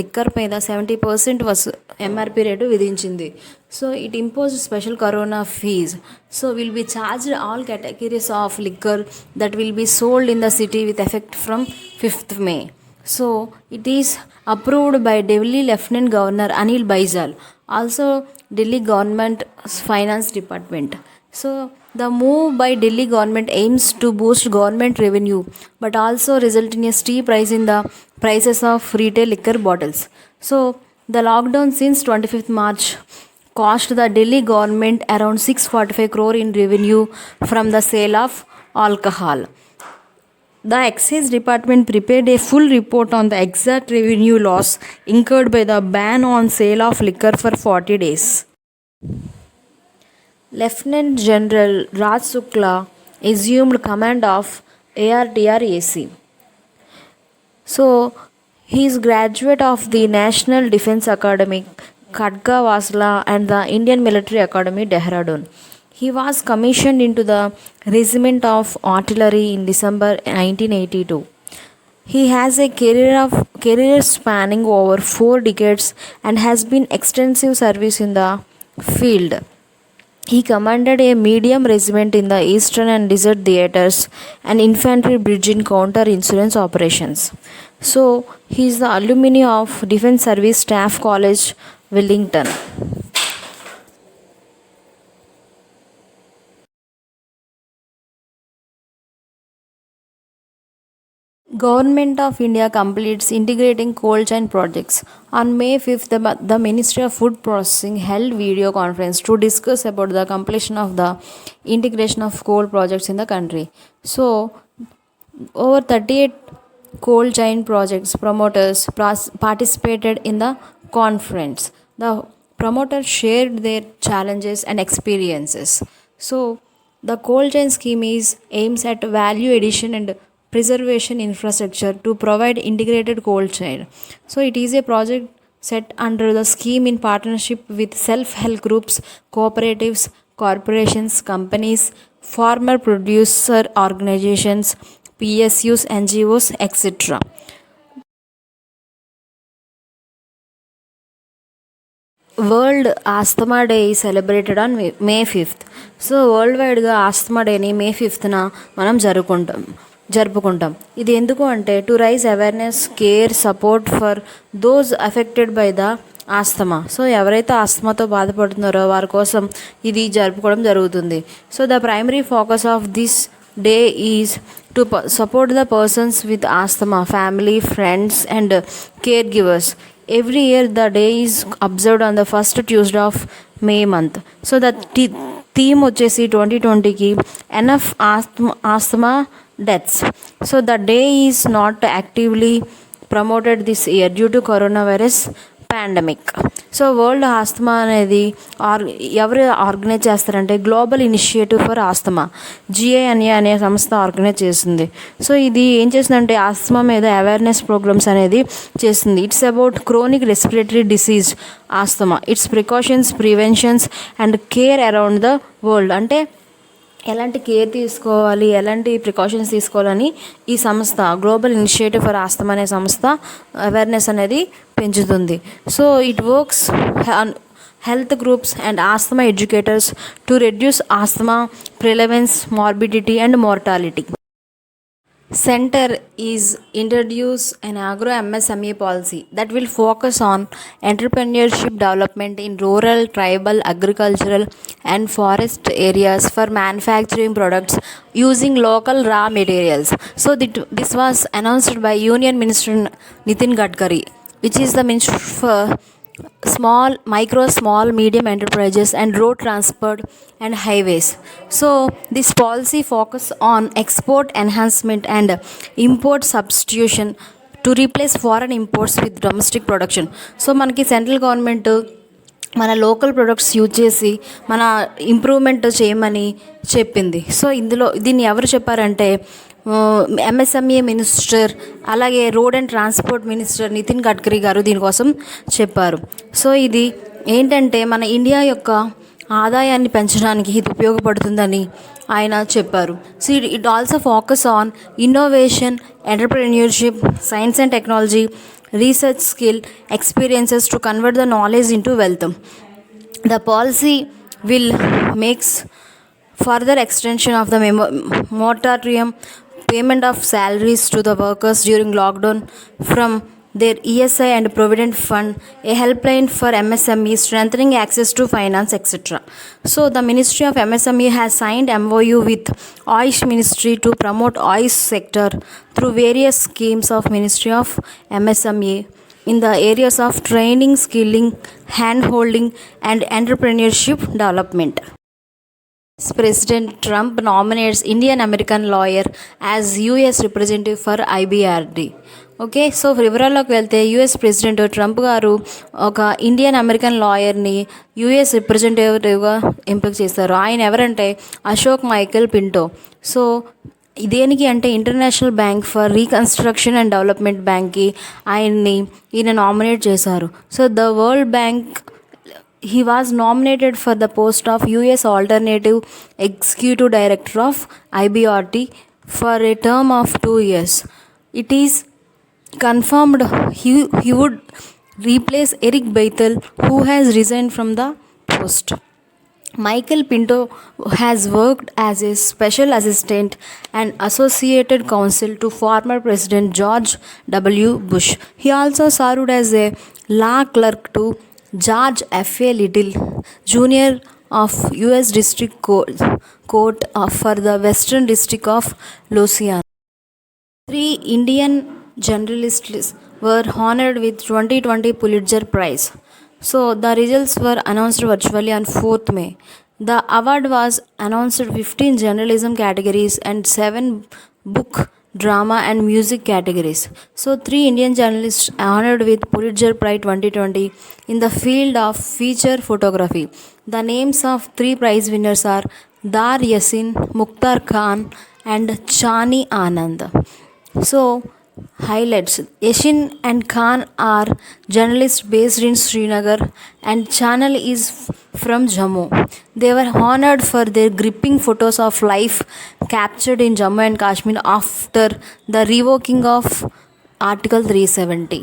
Liquor మీద 70% MRP rate విధించింది. So it impose special corona fees. So will be charged all categories of liquor that will be sold in the city with effect from 5th May. So it is approved by Delhi Lieutenant Governor Anil Baijal, also Delhi Government Finance Department. So the move by Delhi government aims to boost government revenue but also result in a steep rise in the prices of retail liquor bottles. So the lockdown since 25th March cost the Delhi government around 645 crore in revenue from the sale of alcohol. The Excise Department prepared a full report on the exact revenue loss incurred by the ban on sale of liquor for 40 days. Lieutenant General Raj Shukla assumed command of ARTR-AC. So, he is graduate of the National Defence Academy, Khadga Vasla, and the Indian Military Academy, Dehradun. He was commissioned into the Regiment of Artillery in December 1982. He has a career spanning over 4 decades and has been extensive service in the field. He commanded a medium regiment in the Eastern and Desert Theatres and infantry bridge in counter-insurgence operations. So, he is the alumni of Defence Service Staff College, Wellington. Government of India completes integrating cold chain projects. On May 5th, the Ministry of Food Processing held video conference to discuss about the completion of the integration of coal projects in the country. So, over 38 cold chain projects promoters participated in the conference. The promoters shared their challenges and experiences. So, the cold chain scheme aims at value addition and preservation infrastructure to provide integrated cold chain. So it is a project set under the scheme in partnership with self-help groups, cooperatives, corporations, companies, farmer producer organizations, PSUs, NGOs, etc. World asthma day celebrated on May 5th. So world వైడ్గా asthma డేని May 5th మనం జరుపుకుంటాం. ఇది ఎందుకు అంటే to raise awareness, care, support for those affected by the asthma. So ఎవరైతే ఆస్తమాతో బాధపడుతున్నారో వారి కోసం ఇది జరుపుకోవడం జరుగుతుంది. So the primary focus of this day is to support the persons with asthma, family, friends and caregivers. Every year the day is observed on the first Tuesday of May month. So the theme వచ్చేసి 2020కి enough asthma deaths. So the day is not actively promoted this year due to coronavirus pandemic. So world asthma అనేది ఎవరు organise చేస్తారంటే global initiative for asthma, GINA అనే సంస్థ organise చేస్తుంది. So ఇది ఏం చేస్తుందంటే ఆస్తమా మీద అవేర్నెస్ ప్రోగ్రామ్స్ అనేది చేస్తుంది. It's about chronic respiratory disease asthma, it's precautions, preventions and care around the world. అంటే ఎలాంటి కేర్ తీసుకోవాలి, ఎలాంటి ప్రికాషన్స్ తీసుకోవాలని ఈ సంస్థ గ్లోబల్ ఇనిషియేటివ్ ఫర్ ఆస్తమా అనే సంస్థ అవేర్నెస్ అనేది పెంచుతుంది. So it works on health groups and asthma educators to reduce asthma prevalence, morbidity and mortality. Center is introduce an agro MSME policy that will focus on entrepreneurship development in rural, tribal, agricultural and forest areas for manufacturing products using local raw materials. So this was announced by Union Minister Nitin Gadkari, which is the Minister for small, medium enterprises and road transport and highways. So this policy focus on export enhancement and import substitution to replace foreign imports with domestic production. So మనకి central government మన local products use చేసి మన improvement చేయమని చెప్పింది. So దీన్ని ఎవరు చెప్పారంటే MSME minister, అలాగే road and transport minister Nitin Gadkari గారు దీనికోసం చెప్పారు. సో ఇది ఏంటంటే మన ఇండియా యొక్క ఆదాయాన్ని పెంచడానికి ఇది ఉపయోగపడుతుందని ఆయన చెప్పారు. So it also focus on innovation, entrepreneurship, science and technology, research skill, experiences to convert the knowledge into wealth. The policy will makes further extension of the moratorium payment of salaries to the workers during lockdown from their ESI and Provident Fund, a helpline for MSME, strengthening access to finance, etc. So, the Ministry of MSME has signed MOU with Ayush Ministry to promote Ayush sector through various schemes of Ministry of MSME in the areas of training, skilling, hand-holding, and entrepreneurship development. President Trump nominates Indian American lawyer as US representative for IBRD. Okay, so వివరాల్లోకి వెళ్తే US president Trump గారు ఒక Indian American లాయర్ని US రిప్రజెంటేటివ్గా ఎంపిక చేశారు. ఆయన ఎవరంటే Ashok Michael Pinto. So దేనికి అంటే international bank for reconstruction and development బ్యాంక్కి ఈయన నామినేట్ చేశారు. So the world bank he was nominated for the post of US Alternative Executive Director of IBRD for a term of 2 years. It is confirmed he would replace Eric Beitel, who has resigned from the post. Michael Pinto has worked as a special assistant and associated counsel to former President George W. Bush. He also served as a law clerk to George F.A. Little, Jr. of U.S. District Court for the Western District of Louisiana. 3 Indian journalists were honored with 2020 Pulitzer Prize. So the results were announced virtually on 4th May. The award was announced 15 journalism categories and 7 book, drama and music categories. So 3 Indian journalists honored with Pulitzer Prize 2020 in the field of feature photography. The names of 3 prize winners are Dar Yassin, Mukhtar Khan and Chani Anand. So highlights: Yassin and Khan are journalists based in Srinagar and Channel is from Jammu. They were honored for their gripping photos of life captured in Jammu and Kashmir after the revoking of Article 370.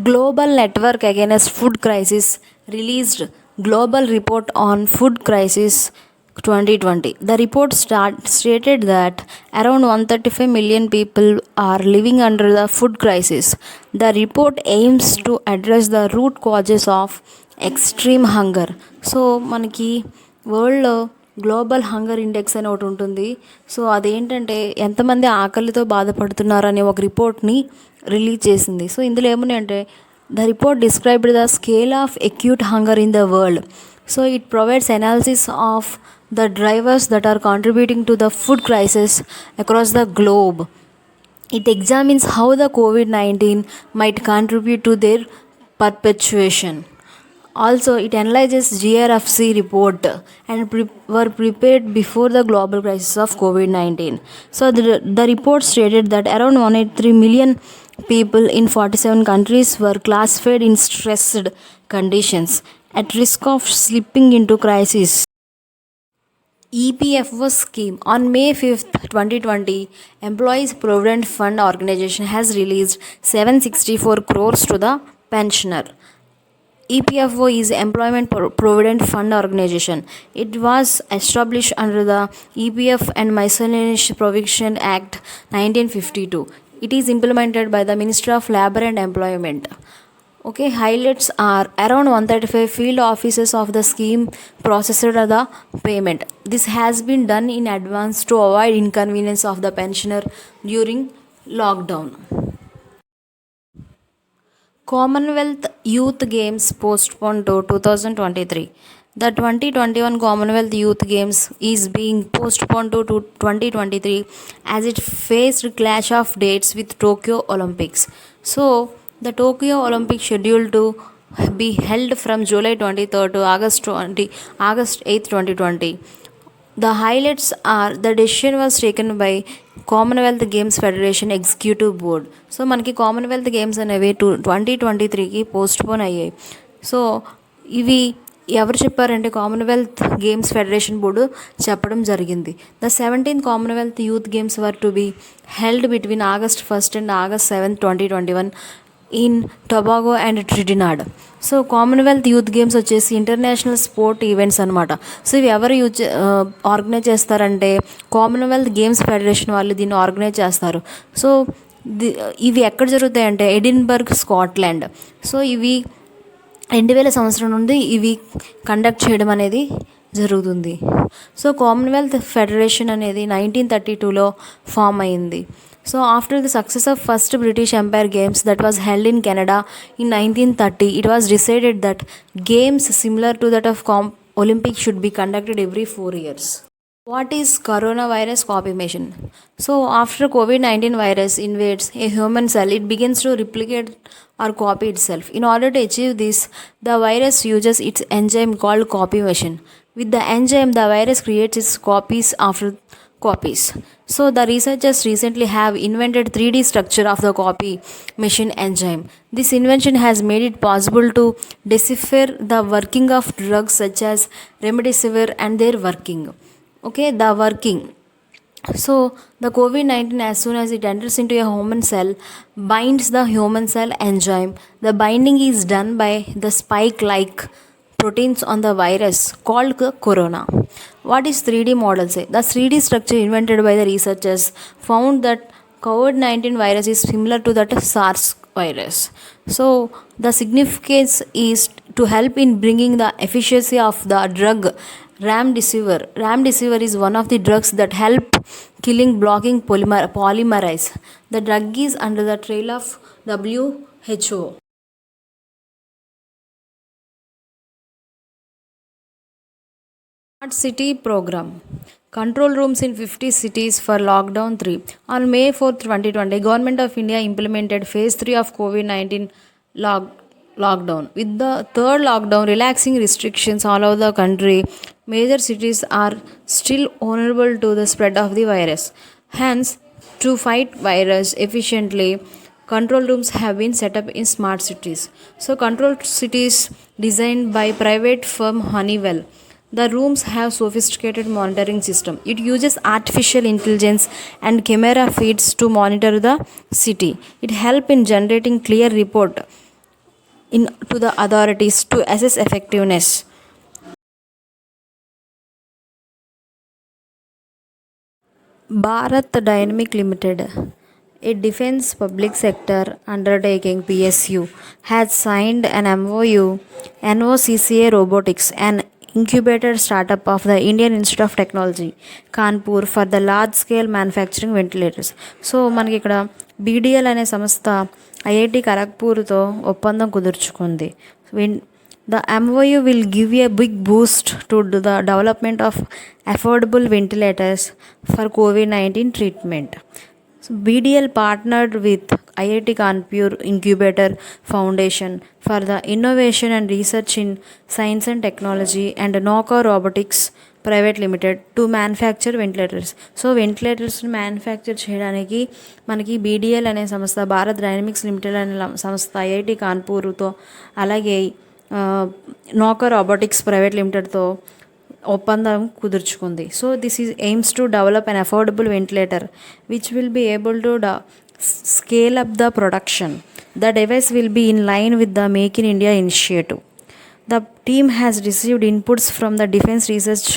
Global Network Against Food Crisis released Global Report on Food Crisis 2020. The report stated that around 135 million people are living under the food crisis. The report aims to address the root causes of extreme hunger. So మనకి world global hunger index అని ఒకటి ఉంటుంది. So అదేంటంటే ఎంతమంది ఆకలితో బాధపడుతున్నారనే ఒక రిపోర్ట్ని release చేసింది. సో ఇందులో ఏమున్నాయంటే the report described the scale of acute hunger in the world. So it provides analysis of the drivers that are contributing to the food crisis across the globe. It examines how the COVID-19 might contribute to their perpetuation. Also, it analyzes GRFC report and were prepared before the global crisis of COVID-19. So, the report stated that around 183 million people in 47 countries were classified in stressed conditions at risk of slipping into crisis. EPFO scheme. On May 5th, 2020, Employees Provident Fund Organization has released 764 crores to the pensioner. EPFO is Employment Provident Fund Organization. It was established under the EPF and Miscellaneous Provision Act 1952. It is implemented by the Ministry of Labor and Employment. Okay, highlights are around 135 field offices of the scheme processed the payment. This has been done in advance to avoid inconvenience of the pensioner during lockdown. Commonwealth Youth Games postponed to 2023. The 2021 Commonwealth Youth Games is being postponed to 2023 as it faced clash of dates with Tokyo Olympics. So the Tokyo Olympics scheduled to be held from July 23rd to August 8th, 2020. The highlights are the decision was taken by Commonwealth Games Federation Executive Board. So మనకి Commonwealth games అనేవి 2023కి postpone అయ్యాయి. So ఇవి ఎవరు చెప్పారంటే Commonwealth games federation board చెప్పడం జరిగింది. The 17th Commonwealth youth games were to be held between August 1st and August 7th, 2021 in Tobago and Trinidad. So Commonwealth youth games వచ్చేసి international sport events అనమాట. So ఇవి ఎవరు organise చేస్తారంటే Commonwealth games federation వాళ్ళు దీన్ని organise చేస్తారు. So ఇవి ఎక్కడ జరుగుతాయంటే ఎడిన్బర్గ్, స్కాట్లాండ్. సో ఇవి 2000 సంవత్సరం నుండి ఇవి కండక్ట్ చేయడం అనేది జరుగుతుంది. సో కామన్వెల్త్ ఫెడరేషన్ అనేది 1932లో ఫామ్ అయింది. So after the success of first British empire games that was held in Canada in 1930, it was decided that games similar to that of Olympics should be conducted every 4 years. What is coronavirus copy-mation? So after COVID-19 virus invades a human cell, it begins to replicate or copy itself. In order to achieve this, the virus uses its enzyme called copy-mation. With the enzyme, the virus creates its copies after copies. So the researchers recently have invented 3D structure of the copy machine enzyme. This invention has made it possible to decipher the working of drugs such as remdesivir and their working. Okay, the working. So the COVID-19, as soon as it enters into a human cell, binds the human cell enzyme. The binding is done by the spike-like proteins on the virus called corona. What is 3D model say? The 3D structure invented by the researchers found that COVID-19 virus is similar to that SARS virus. So the significance is to help in bringing the efficacy of the drug Remdesivir. Remdesivir is one of the drugs that help blocking polymerase. The drug is under the trail of WHO. Smart City Program. Control rooms in 50 cities for Lockdown 3. On May 4th, 2020, Government of India implemented Phase 3 of COVID-19 lockdown. With the third lockdown relaxing restrictions all over the country, major cities are still vulnerable to the spread of the virus. Hence, to fight virus efficiently, control rooms have been set up in smart cities. So control cities designed by private firm Honeywell. The rooms have sophisticated monitoring system. It uses artificial intelligence and camera feeds to monitor the city. It helps in generating clear report to the authorities to assess effectiveness. Bharat Dynamics Limited, a defense public sector undertaking PSU, has signed an MOU NOCCA Robotics, an incubator startup of the Indian Institute of Technology, Kanpur, for the large scale manufacturing ventilators. So మనకి ఇక్కడ BDL అనే సంస్థ IIT ఖరగ్పూర్తో ఒప్పందం కుదుర్చుకుంది. The MOU will give a big boost to the development of affordable ventilators for COVID-19 treatment. So BDL partnered with IIT Kanpur Incubator Foundation for the Innovation and Research in Science and Technology and Noka Robotics Private Limited to manufacture ventilators. So వెంటిలేటర్స్ని manufacture చేయడానికి మనకి BDL అనే సంస్థ, Bharat dynamics limited అనే సంస్థ IIT కాన్పూర్తో అలాగే నోకా robotics private లిమిటెడ్తో ఒప్పందం కుదుర్చుకుంది. So this is aims to develop an affordable ventilator which will be able to scale up the production. The device will be in line with the Make in India initiative. The team has received inputs from the Defence Research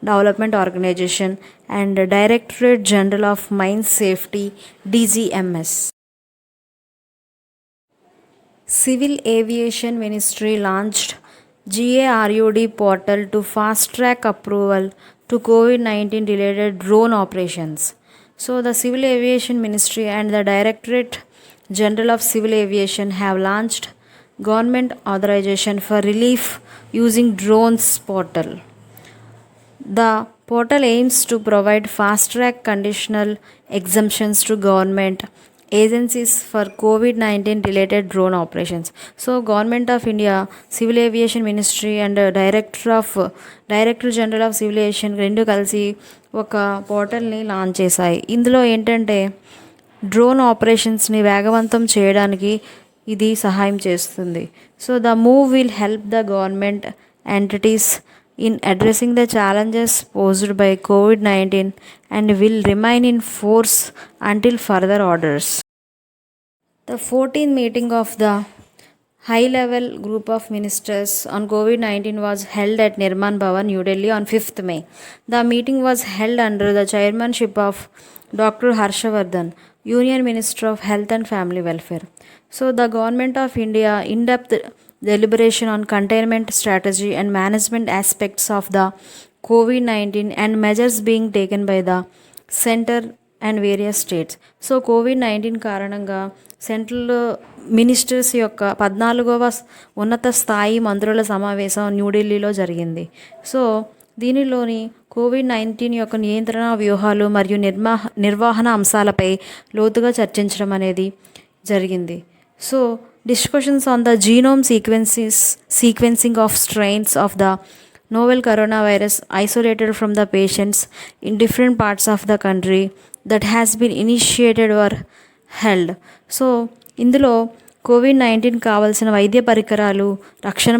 Development Organization and Directorate General of Mine Safety DGMS. Civil Aviation Ministry launched GARUD portal to fast track approval to COVID-19 related drone operations. So the Civil Aviation Ministry and the Directorate General of Civil Aviation have launched government authorization for relief using drones portal. The portal aims to provide fast track conditional exemptions to government agencies for COVID-19 related drone operations. So Government of India, Civil Aviation Ministry and Director General of Civil Aviation రెండు కలిసి ఒక పోర్టల్ని launch చేశాయి. ఇందులో ఏంటంటే drone ఆపరేషన్స్ని వేగవంతం చేయడానికి ఇది సహాయం చేస్తుంది. So the move will help the government entities in addressing the challenges posed by COVID 19 and will remain in force until further orders. The 14th meeting of the high level group of ministers on COVID 19 was held at Nirman Bhavan, New Delhi on 5th May. The meeting was held under the chairmanship of Dr. Harshavardhan, Union Minister of Health and Family Welfare. So, the Government of India in depth deliberation on containment strategy and management aspects of the COVID 19 and measures being taken by the center and various states. So COVID-19 కారణంగా central ministers యొక్క 14వ ఉన్నత స్థాయి మంత్రుల సమావేశం న్యూఢిల్లీలో జరిగింది. So దీనిలోని COVID-19 యొక్క నియంత్రణ వ్యూహాలు మరియు నిర్వహణ అంశాలపై లోతుగా చర్చించడం అనేది జరిగింది. So discussions on the genome sequencing of strains of the novel coronavirus isolated from the patients in different parts of the country that has been initiated or held. So ఇందులో COVID-19 కావాల్సిన వైద్య పరికరాలు, రక్షణ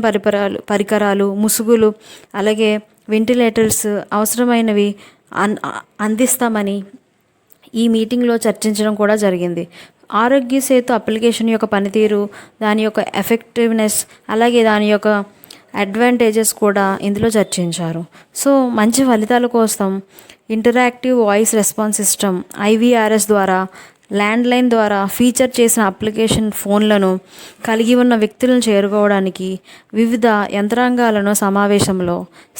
పరికరాలు, ముసుగులు, అలాగే వెంటిలేటర్స్ అవసరమైనవి అందిస్తామని ఈ మీటింగ్లో చర్చించడం కూడా జరిగింది. ఆరోగ్య సేతు అప్లికేషన్ యొక్క పనితీరు, దాని యొక్క ఎఫెక్టివ్నెస్, అలాగే దాని యొక్క అడ్వాంటేజెస్ కూడా ఇందులో చర్చించారు. సో మంచి ఫలితాల కోసం interactive voice response system IVRS ద్వారా ల్యాండ్లైన్ ద్వారా ఫీచర్ చేసిన అప్లికేషన్ ఫోన్లను కలిగి ఉన్న వ్యక్తులను చేరుకోవడానికి వివిధ యంత్రాంగాలను సమావేశంలో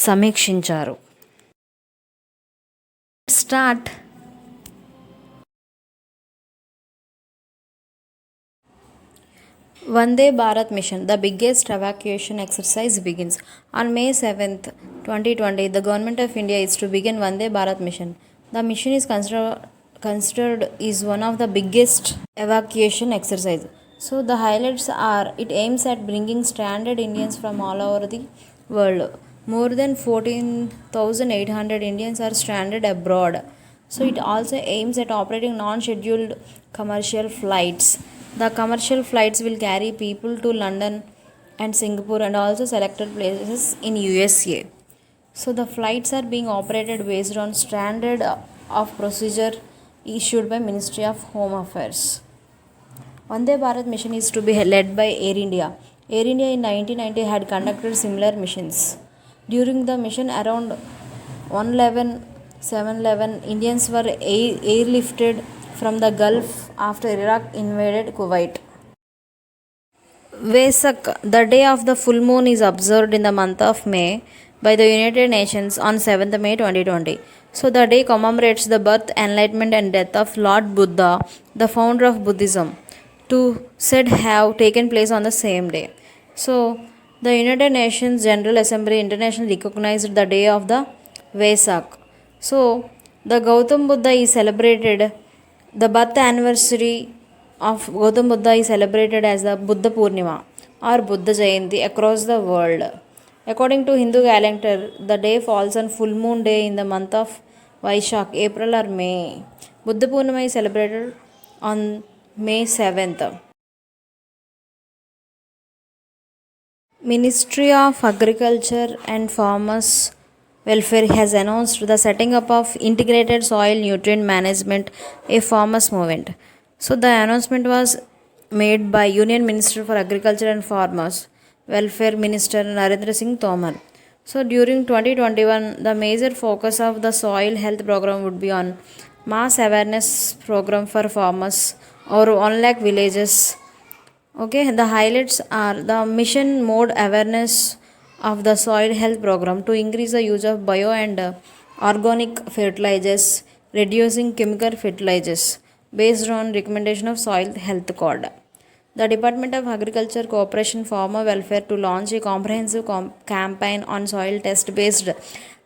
సమీక్షించారు. Start Vande Bharat mission, the biggest evacuation exercise begins. On May 7th, 2020, the Government of India is to begin Vande Bharat mission. The mission is considered is one of the biggest evacuation exercise. So the highlights are it aims at bringing stranded Indians from all over the world. More than 14,800 Indians are stranded abroad. So it also aims at operating non-scheduled commercial flights. The commercial flights will carry people to London and Singapore and also selected places in USA. So the flights are being operated based on standard of procedure issued by Ministry of Home Affairs. Vande Bharat mission is to be led by Air India. Air India in 1990 had conducted similar missions. During the mission, around 711 Indians were airlifted from the Gulf after Iraq invaded Kuwait. Vesak, the day of the full moon, is observed in the month of May by the United Nations on 7th May 2020. So the day commemorates the birth, enlightenment and death of Lord Buddha, the founder of Buddhism, to said have taken place on the same day. So the United Nations General Assembly internationally recognized the day of the Vesak. So the Gautam Buddha is celebrated. The birth anniversary of Gautam Buddha is celebrated as the Buddha Purnima or Buddha Jayanti across the world. According to Hindu calendar, the day falls on full moon day in the month of Vaishak, April or May. Buddha Purnima is celebrated on May 7th. Ministry of Agriculture and Farmers Welfare has announced the setting up of integrated soil nutrient management, a farmers movement. So the announcement was made by Union Minister for Agriculture and Farmers Welfare Minister Narendra Singh Tomar. So during 2021, the major focus of the soil health program would be on mass awareness program for farmers over 1 lakh villages. Okay, the highlights are the mission mode awareness of the soil health program to increase the use of bio and organic fertilizers, reducing chemical fertilizers based on recommendation of soil health code. The Department of Agriculture Cooperation Farmer Welfare to launch a comprehensive campaign on soil test based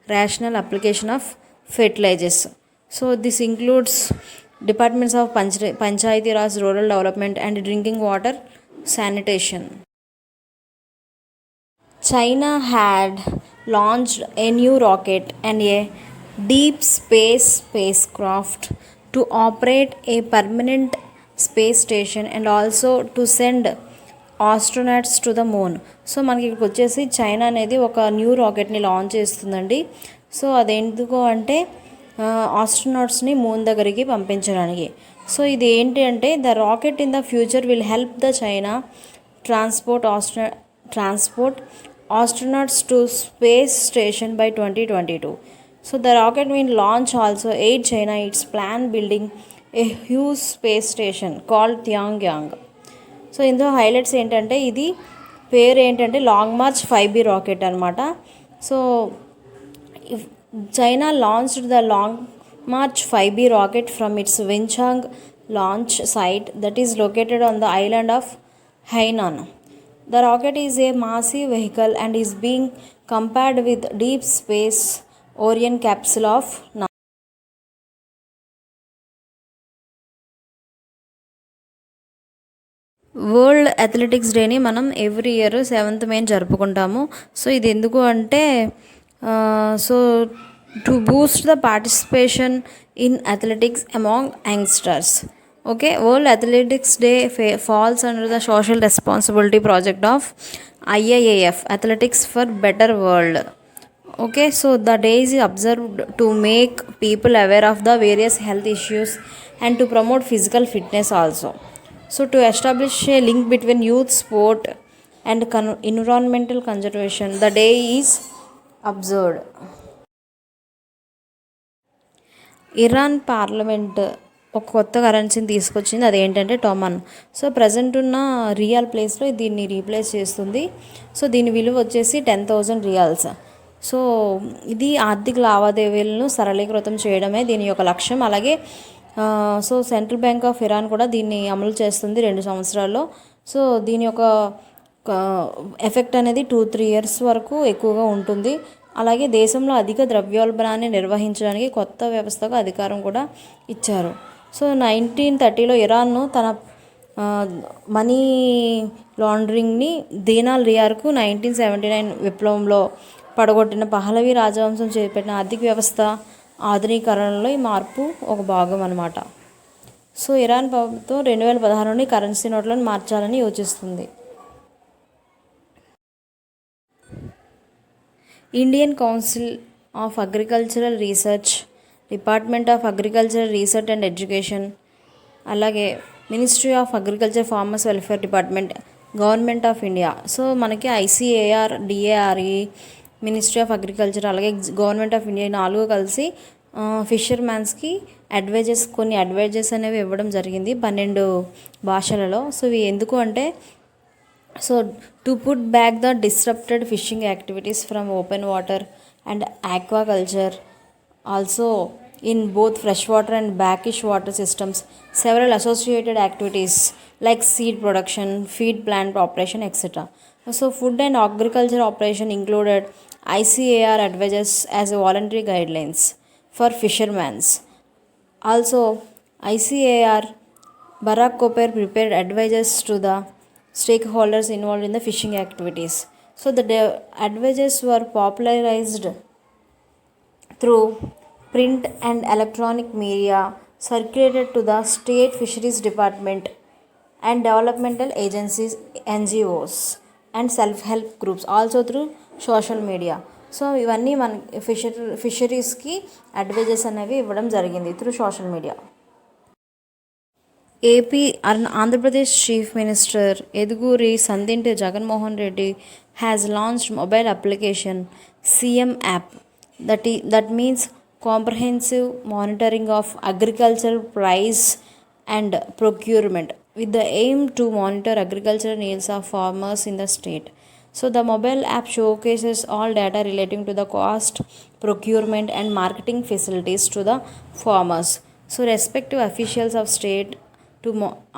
rational application of fertilizers. So this includes departments of Panchayati Raj, Rural Development and Drinking Water Sanitation. China had launched a new rocket and a deep space spacecraft to operate a permanent space station and also to send astronauts to the moon. So మనకి ఇక్కడికి వచ్చేసి China అనేది ఒక new రాకెట్ని launch చేస్తుందండి. So అదెందుకు అంటే ఆస్ట్రోనాట్స్ని moon దగ్గరికి పంపించడానికి. సో ఇది ఏంటి అంటే the rocket in the future will help the China transport transport astronauts to space station by 2022. So the rocket will launch also aid China its plan building a huge space station called Tiangong. సో ఇందులో highlights ఏంటంటే ఇది పేరు ఏంటంటే Long March 5B rocket అనమాట. So China launched the Long March 5B rocket from its Wenchang launch site that is located on the island of Hainan. The rocket is a massive vehicle and is being compared with Deep Space Orion capsule of NASA. World athletics డేని మనం every year 7th May జరుపుకుంటాము. So ఇది ఎందుకు అంటే so to Boost the participation in athletics among youngsters. Okay, World Athletics Day falls under the social responsibility project of IAAF, Athletics for Better World. Okay, so the day is observed to make people aware of the various health issues and to promote physical fitness also. So to establish a link between youth sport and environmental conservation, the day is observed. Iran parliament ఒక కొత్త కరెన్సీని తీసుకొచ్చింది, అదేంటంటే టొమన్. So present ఉన్న real ప్లేస్లో దీన్ని replace చేస్తుంది. So దీని విలువ వచ్చేసి 10,000 రియాల్స్. సో ఇది ఆర్థిక లావాదేవీలను సరళీకృతం చేయడమే దీని యొక్క లక్ష్యం. అలాగే so central bank of Iran కూడా దీన్ని అమలు చేస్తుంది 2 సంవత్సరాల్లో. సో దీని యొక్క ఎఫెక్ట్ అనేది 2-3 years వరకు ఎక్కువగా ఉంటుంది. అలాగే దేశంలో అధిక ద్రవ్యోల్బణాన్ని నిర్వహించడానికి కొత్త వ్యవస్థకు అధికారం కూడా ఇచ్చారు. సో 1930లో ఇరాన్ను తన మనీ లాండరింగ్ని దీనాల్ రియార్కు 1979 విప్లవంలో పడగొట్టిన పహలవీ రాజవంశం చేపట్టిన ఆర్థిక వ్యవస్థ ఆధునీకరణలో ఈ మార్పు ఒక భాగం అన్నమాట. సో ఇరాన్ ప్రభుత్వం 2016 నుండి కరెన్సీ నోట్లను మార్చాలని యోచిస్తుంది. Indian council of agricultural research, department of agricultural research and education, అలాగే ministry of agriculture farmers welfare department, government of India. So మనకి ICAR, DARE, ministry of agriculture అలాగే గవర్నమెంట్ ఆఫ్ ఇండియా 4 కలిసి ఫిషర్మ్యాన్స్కి కొన్ని అడ్వైజెస్ అనేవి ఇవ్వడం జరిగింది 12 భాషలలో. సో ఇవి ఎందుకు అంటే so to put back the disrupted fishing activities from open water and aquaculture also in both freshwater and brackish water systems. Several associated activities like seed production, feed plant operation, etc. So food and agriculture operation included ICAR advises as a voluntary guidelines for fishermen. Also ICAR Barack Koper prepared advices to the stakeholders involved in the fishing activities. So the advices were popularized through print and electronic media, circulated to the state fisheries department and developmental agencies, NGOs and self-help groups, also through social media. So ఇవన్నీ మన ఫిషరీస్కి advises అనేవి ఇవ్వడం జరిగింది through social media. AP Andhra Pradesh chief minister Eduguri Sandinti Jaganmohan Reddy has launched mobile application CM app that means comprehensive monitoring of agricultural price and procurement with the aim to monitor agricultural needs of farmers in the state. So the mobile app showcases all data relating to the cost, procurement and marketing facilities to the farmers. So respective officials of state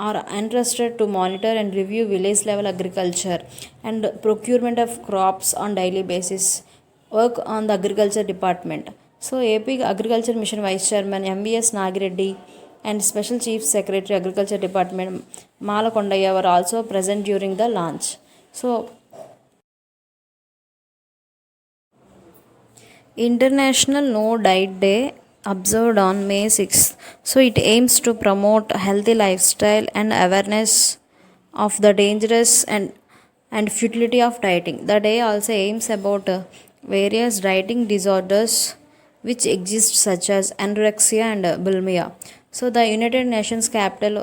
are entrusted to monitor and review village level agriculture and procurement of crops on daily basis. Work on the agriculture department. So AP Agriculture Mission Vice Chairman MVS Nagireddy and Special Chief Secretary Agriculture Department Mala Kondaya were also present during the launch. So International No Diet Day observed on May 6th. So it aims to promote healthy lifestyle and awareness of the dangerous and futility of dieting. The day also aims about various dieting disorders which exist, such as anorexia and bulimia. So the United Nations capital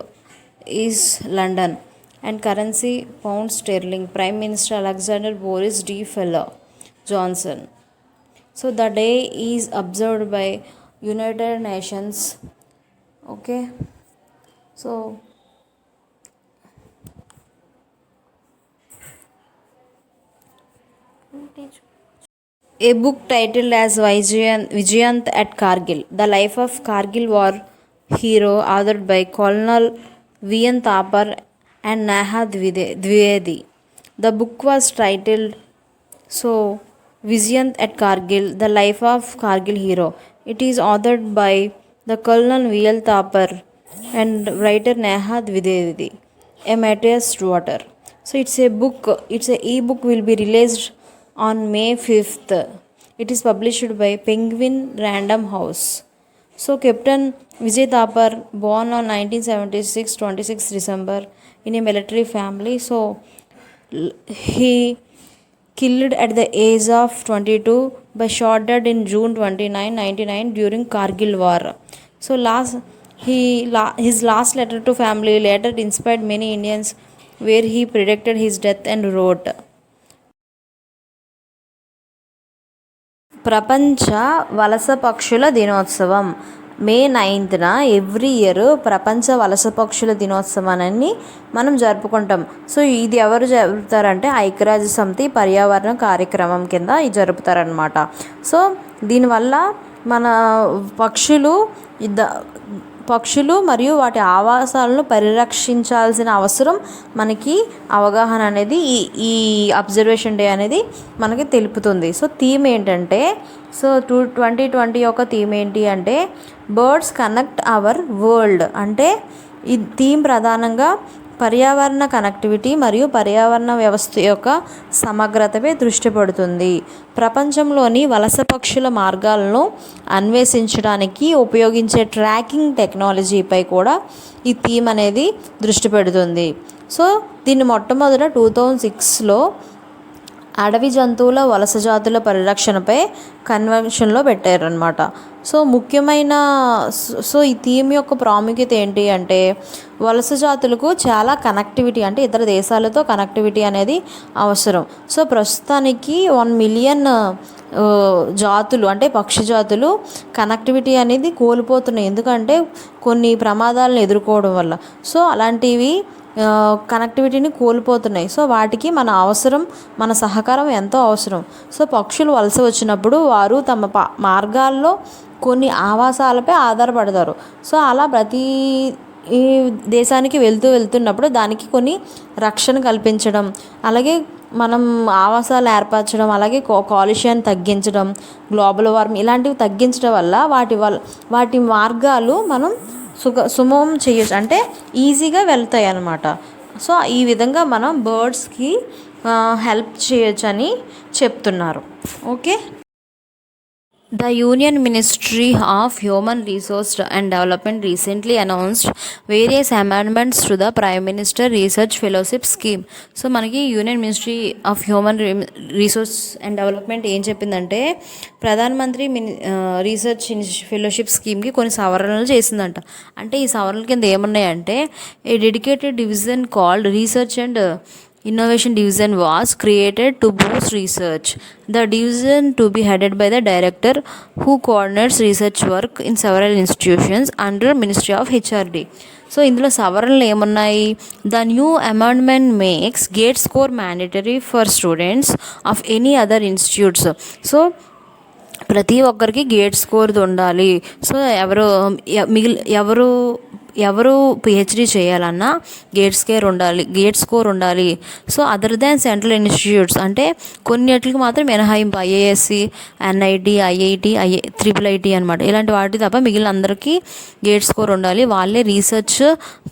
is London and currency pound sterling. Prime Minister Alexander Boris D. Feller Johnson. So the day is observed by United Nations. Okay, so a book titled as Vijayant at Kargil, The Life of Kargil War Hero, authored by Colonel V.N. Thapar and Neha Dwivedi. The book was titled Vijayant at Kargil, The Life of Kargil Hero. It is authored by the Colonel V.L. Thapar and writer Neha Dwivedi, a Matthias daughter. So it's a book, it's a e-book will be released on May 5th. It is published by Penguin Random House. So Captain Vijay Thapar, born on 1976, 26 December, in a military family. So he killed at the age of 22 by shot dead in June 29, 1999 during Kargil War. So his last letter to family later inspired many Indians, where he predicted his death and wrote, ప్రపంచ వలస పక్షుల దినోత్సవం మే 9న every year ప్రపంచ వలస పక్షుల దినోత్సవాన్ని మనం జరుపుకుంటాం. సో ఇది ఎవరు జరుపుతారంటే ఐక్యరాజ్య సమితి పర్యావరణ కార్యక్రమం కింద ఇది జరుపుతారనమాట. సో దీనివల్ల మన పక్షులు మరియు వాటి ఆవాసాలను పరిరక్షించాల్సిన అవసరం మనకి అవగాహన అనేది ఈ అబ్జర్వేషన్ డే అనేది మనకి తెలుపుతుంది. సో థీమ్ ఏంటంటే 2020 యొక్క థీమ్ ఏంటి అంటే బర్డ్స్ కనెక్ట్ అవర్ వరల్డ్. అంటే ఈ థీమ్ ప్రధానంగా పర్యావరణ కనెక్టివిటీ మరియు పర్యావరణ వ్యవస్థ యొక్క సమగ్రతపై దృష్టి పెడుతుంది. ప్రపంచంలోని వలస పక్షుల మార్గాలను అన్వేషించడానికి ఉపయోగించే ట్రాకింగ్ టెక్నాలజీపై కూడా ఈ థీమ్ అనేది దృష్టి పెడుతుంది. సో దీన్ని మొట్టమొదట 2006లో అడవి జంతువుల వలస జాతుల పరిరక్షణపై కన్వెన్షన్లో పెట్టారనమాట. సో ఈ థీమ్ యొక్క ప్రాముఖ్యత ఏంటి అంటే వలస జాతులకు చాలా కనెక్టివిటీ, అంటే ఇతర దేశాలతో కనెక్టివిటీ అనేది అవసరం. సో ప్రస్తుతానికి 1 మిలియన్ జాతులు అంటే పక్షి జాతులు కనెక్టివిటీ అనేది కోల్పోతున్నాయి, ఎందుకంటే కొన్ని ప్రమాదాలను ఎదుర్కోవడం వల్ల. సో అలాంటివి కనెక్టివిటీని కోల్పోతున్నాయి. సో వాటికి మన అవసరం, మన సహకారం ఎంతో అవసరం. సో పక్షులు వలస వచ్చినప్పుడు వారు తమ మార్గాల్లో కొన్ని ఆవాసాలపై ఆధారపడతారు. సో అలా ప్రతి ఈ దేశానికి వెళ్తున్నప్పుడు దానికి కొన్ని రక్షణ కల్పించడం, అలాగే మనం ఆవాసాలు ఏర్పరచడం, అలాగే కాలుష్యాన్ని తగ్గించడం, గ్లోబల్ వార్మింగ్ ఇలాంటివి తగ్గించడం వల్ల వాటి మార్గాలు మనం సుగమం చేయొచ్చు, అంటే ఈజీగా వెళ్తాయి అన్నమాట. సో ఈ విధంగా మనం బర్డ్స్కి హెల్ప్ చేయొచ్చని చెప్తున్నారు. Okay. The Union Ministry of Human Resources and Development recently announced various amendments to the Prime Minister Research Fellowship Scheme. So మనకి union ministry of human resource and development ఏం చెప్పిందంటే ప్రధానమంత్రి రీసెర్చ్ ఫెలోషిప్ స్కీమ్కి కొన్ని సవరణలు చేసిందంట. అంటే ఈ సవరణల కింద ఏమున్నాయంటే a dedicated division called research and Innovation Division was created to boost research. The division to be headed by the director who coordinates research work in several institutions under Ministry of HRD. So ఇందులో సవరణలు ఏమున్నాయి? The new amendment makes gate score mandatory for students of any other institutes. So ప్రతి ఒక్కరికి gate score ఉండాలి. So ఎవరు PhD చేయాలన్నా gate score ఉండాలి. So other than central institutes, అంటే కొన్నిటికి మాత్రం మినహాయింపు, ఐఏఎస్సి, ఎన్ఐటి, ఐఐటి, IIIT అనమాట. ఇలాంటి వాటి తప్ప మిగిలిన అందరికీ గేట్ స్కోర్ ఉండాలి. వాళ్ళే రీసెర్చ్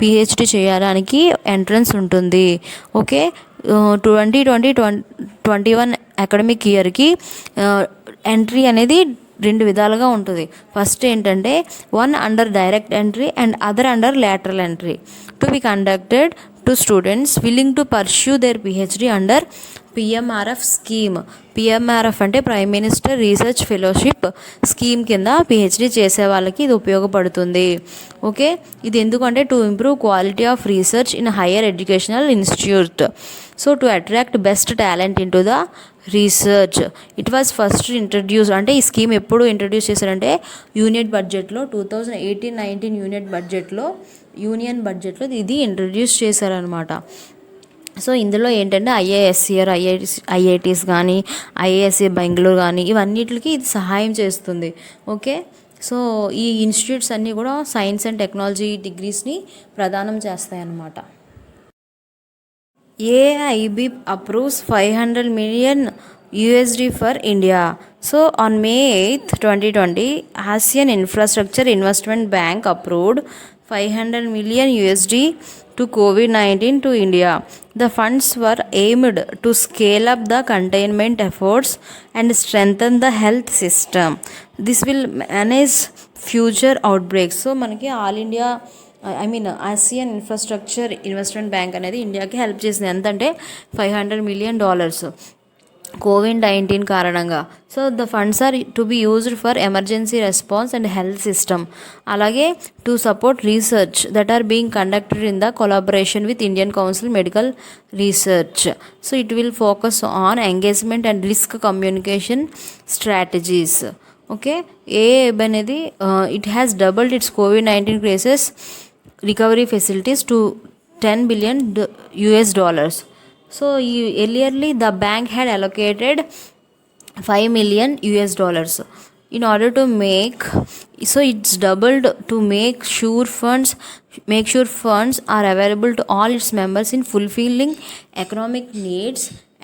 పిహెచ్డి చేయడానికి ఎంట్రన్స్ ఉంటుంది. ఓకే. 2020-21 అకాడమిక్ ఇయర్కి ఎంట్రీ అనేది 2 విధాలుగా ఉంటుంది. ఫస్ట్ ఏంటంటే 1 under direct entry and other under lateral entry to be conducted to students willing to pursue their PhD under PMRF scheme. PMRF అంటే prime minister research fellowship scheme కింద PhD చేసే వాళ్ళకి ఇది ఉపయోగపడుతుంది. ఓకే, ఇది ఎందుకంటే to improve quality of research in higher educational institute. So to attract best talent in to the research. It was first introduce అంటే ఈ స్కీమ్ ఎప్పుడు ఇంట్రడ్యూస్ చేశారంటే యూనియన్ బడ్జెట్లో 2018-19 యూనియన్ బడ్జెట్లో ఇది ఇంట్రడ్యూస్ చేశారనమాట. సో ఇందులో ఏంటంటే ఐఐటీస్ కానీ ఐఏఎస్సి బెంగళూరు కానీ ఇవన్నిటికి ఇది సహాయం చేస్తుంది. ఓకే, సో ఈ ఇన్స్టిట్యూట్స్ అన్నీ కూడా సైన్స్ అండ్ టెక్నాలజీ డిగ్రీస్ని ప్రదానం చేస్తాయన్నమాట. AIB approves $500 million for India. So on May 8th, 2020, ASEAN Infrastructure Investment Bank approved $500 million to COVID-19 to India. The funds were aimed to scale up the containment efforts and strengthen the health system. This will manage future outbreaks. So మనకి all India Asian infrastructure investment bank అనేది ఇండియాకి help చేసింది. ఎంతంటే $500 million COVID-19 కారణంగా. So the funds are to be used for emergency response and health system. అలాగే to support research that are being conducted in the collaboration with Indian council medical research. So it will focus on engagement and risk communication strategies. Okay, AIB అనేది it has doubled its COVID-19 cases recovery facilities to $10 billion. So earlierly the bank had allocated $5 million in order to make, so it's doubled to make sure funds are available to all its members in fulfilling economic needs,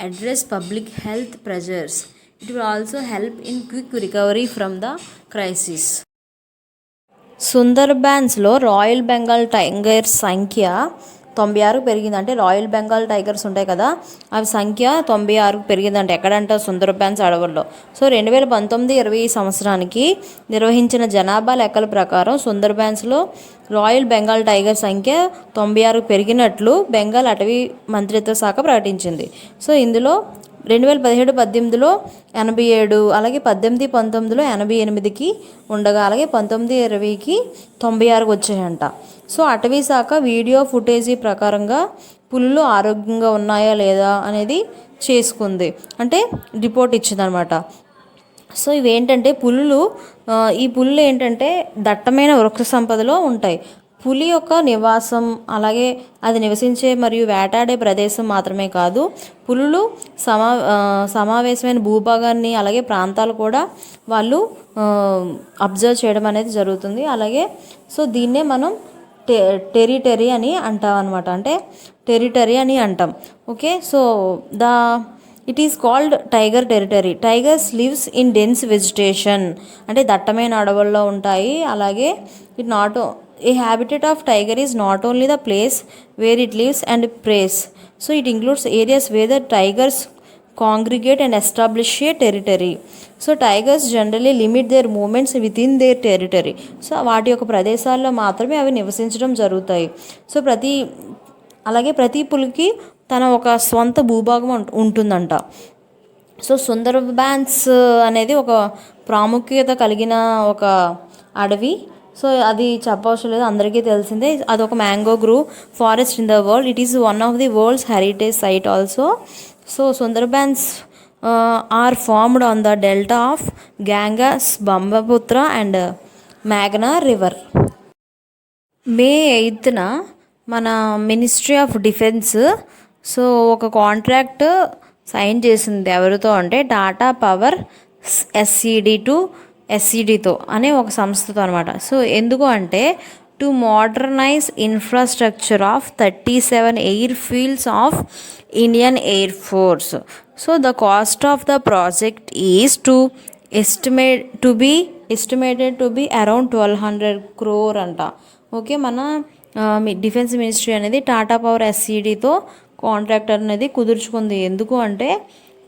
address public health pressures. It will also help in quick recovery from the crisis. సుందర్బాన్స్లో royal Bengal tigers సంఖ్య 96 పెరిగింది. అంటే royal Bengal tigers ఉంటాయి కదా, అవి సంఖ్య 96 పెరిగిందంటే ఎక్కడంటే సుందర్బాన్స్ అడవుల్లో. సో 2019-20 సంవత్సరానికి నిర్వహించిన జనాభా లెక్కల ప్రకారం సుందర్బాన్స్లో రాయల్ బెంగాల్ టైగర్ సంఖ్య 96 పెరిగినట్లు బెంగాల్ అటవీ మంత్రిత్వ శాఖ ప్రకటించింది. సో ఇందులో 2017-18లో 87, అలాగే 18-19లో 88కి ఉండగా, అలాగే 19-20కి 96 వచ్చాయంట. సో అటవీ శాఖ వీడియో ఫుటేజీ ప్రకారంగా పులులు ఆరోగ్యంగా ఉన్నాయా లేదా అనేది చేసుకుంది, అంటే రిపోర్ట్ ఇచ్చిందనమాట. సో ఇవేంటంటే ఈ పులులు ఏంటంటే దట్టమైన వృక్ష సంపదలో ఉంటాయి. పులి యొక్క నివాసం, అలాగే అది నివసించే మరియు వేటాడే ప్రదేశం మాత్రమే కాదు, పులులు సమావేశమైన భూభాగాన్ని అలాగే ప్రాంతాలు కూడా వాళ్ళు అబ్జర్వ్ చేయడం అనేది జరుగుతుంది. అలాగే సో దీన్నే మనం టెరిటరీ అని అంటాం అనమాట, అంటే టెరిటరీ అని అంటాం. Okay, so it is called tiger territory. Tigers lives in dense vegetation, అంటే దట్టమైన అడవుల్లో ఉంటాయి. అలాగే a habitat of tiger is not only the place where it lives and preys, so it includes areas where the tigers congregate and establish a territory. So tigers generally limit their movements within their territory. So వాటి యొక్క ప్రదేశాల్లో మాత్రమే అవి నివసించడం జరుగుతాయి. So ప్రతి పులికి తన ఒక స్వంత భూభాగం ఉంటుందంట. సో సుందర్బాన్స్ అనేది ఒక ప్రాముఖ్యత కలిగిన ఒక అడవి. సో అది చెప్పవసరం లేదు, అందరికీ తెలిసిందే. అదొక mango grove forest in the world. It is one of the world's heritage site also. So Sundarbans are formed on the delta of Ganges, Brahmaputra and మ్యాగ్నా రివర్. May 8న మన మినిస్ట్రీ ఆఫ్ డిఫెన్స్ సో ఒక కాంట్రాక్ట్ సైన్ చేసింది. ఎవరితో అంటే Tata power ఎస్సీడీతో అనే ఒక సంస్థతో అనమాట. సో ఎందుకు అంటే to modernise infrastructure of 37 airfields of Indian air force. So the cost of the project is estimated to be around 1200 crore అంట. ఓకే, మన డిఫెన్స్ మినిస్ట్రీ అనేది టాటా పవర్ ఎస్సీడీతో కాంట్రాక్టర్ అనేది కుదుర్చుకుంది. ఎందుకు అంటే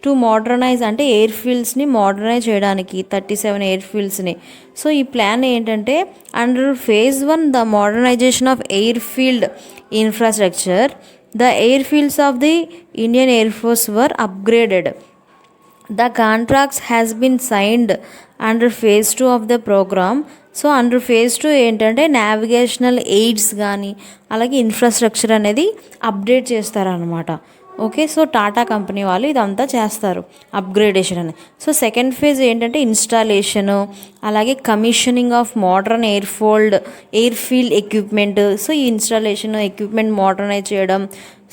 టు మోడర్నైజ్, అంటే ఎయిర్ ఫీల్డ్స్ని మోడర్నైజ్ చేయడానికి 37 ఎయిర్ ఫీల్డ్స్ని. సో ఈ ప్లాన్ ఏంటంటే under phase 1 the modernisation of airfield infrastructure The airfields of the Indian Air Force were upgraded. The contracts has been signed under phase 2 of the program. So under phase 2 ఏంటంటే navigational AIDS కానీ అలాగే infrastructure అనేది update చేస్తారనమాట. Okay, so Tata company వాళ్ళు ఇదంతా చేస్తారు upgradation అని. So second phase ఏంటంటే ఇన్స్టాలేషను అలాగే commissioning of modern airfield equipment. So ఈ ఇన్స్టాలేషన్ ఎక్విప్మెంట్ మోడర్నైజ్ చేయడం,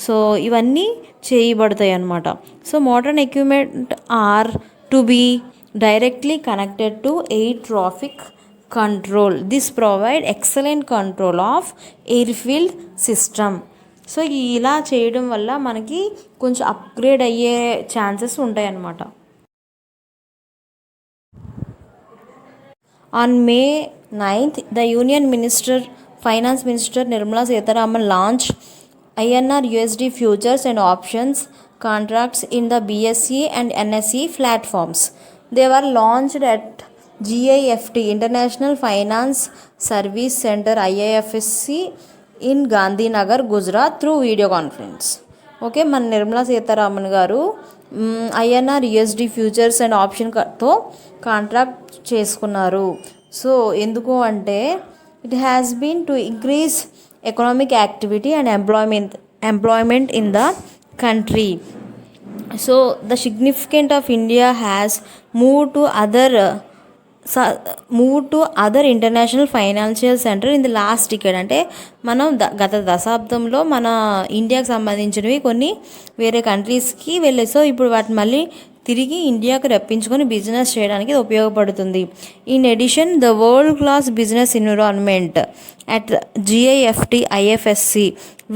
సో ఇవన్నీ చేయబడతాయి అన్నమాట. So modern equipment are to be directly connected to air traffic control. This provide excellent control of airfield system. So ఇలా చేయడం వల్ల మనకి కొంచెం అప్గ్రేడ్ అయ్యే ఛాన్సెస్ ఉంటాయి అన్నమాట. On May 9th, the Union Finance Minister Nirmala Sitharaman launched INR USD futures and options contracts in the BSE and NSE platforms. They were launched at GIFT International Finance Service Center IIFSC in Gandhinagar, Gujarat through video conference. Okay, మన Nirmala Sitharaman garu INR USD futures and ఆప్షన్తో contract చేసుకున్నారు. So ఎందుకు అంటే it has been to increase economic activity and employment in the country. So the significant of India has move to other international financial centre in the last decade. అంటే మనం గత దశాబ్దంలో మన ఇండియాకి సంబంధించినవి కొన్ని వేరే కంట్రీస్కి వెళ్ళాయి. సో ఇప్పుడు వాటిని మళ్ళీ తిరిగి ఇండియాకు రప్పించుకొని బిజినెస్ చేయడానికి ఇది ఉపయోగపడుతుంది. In addition the world class business environment at GIFT IFSC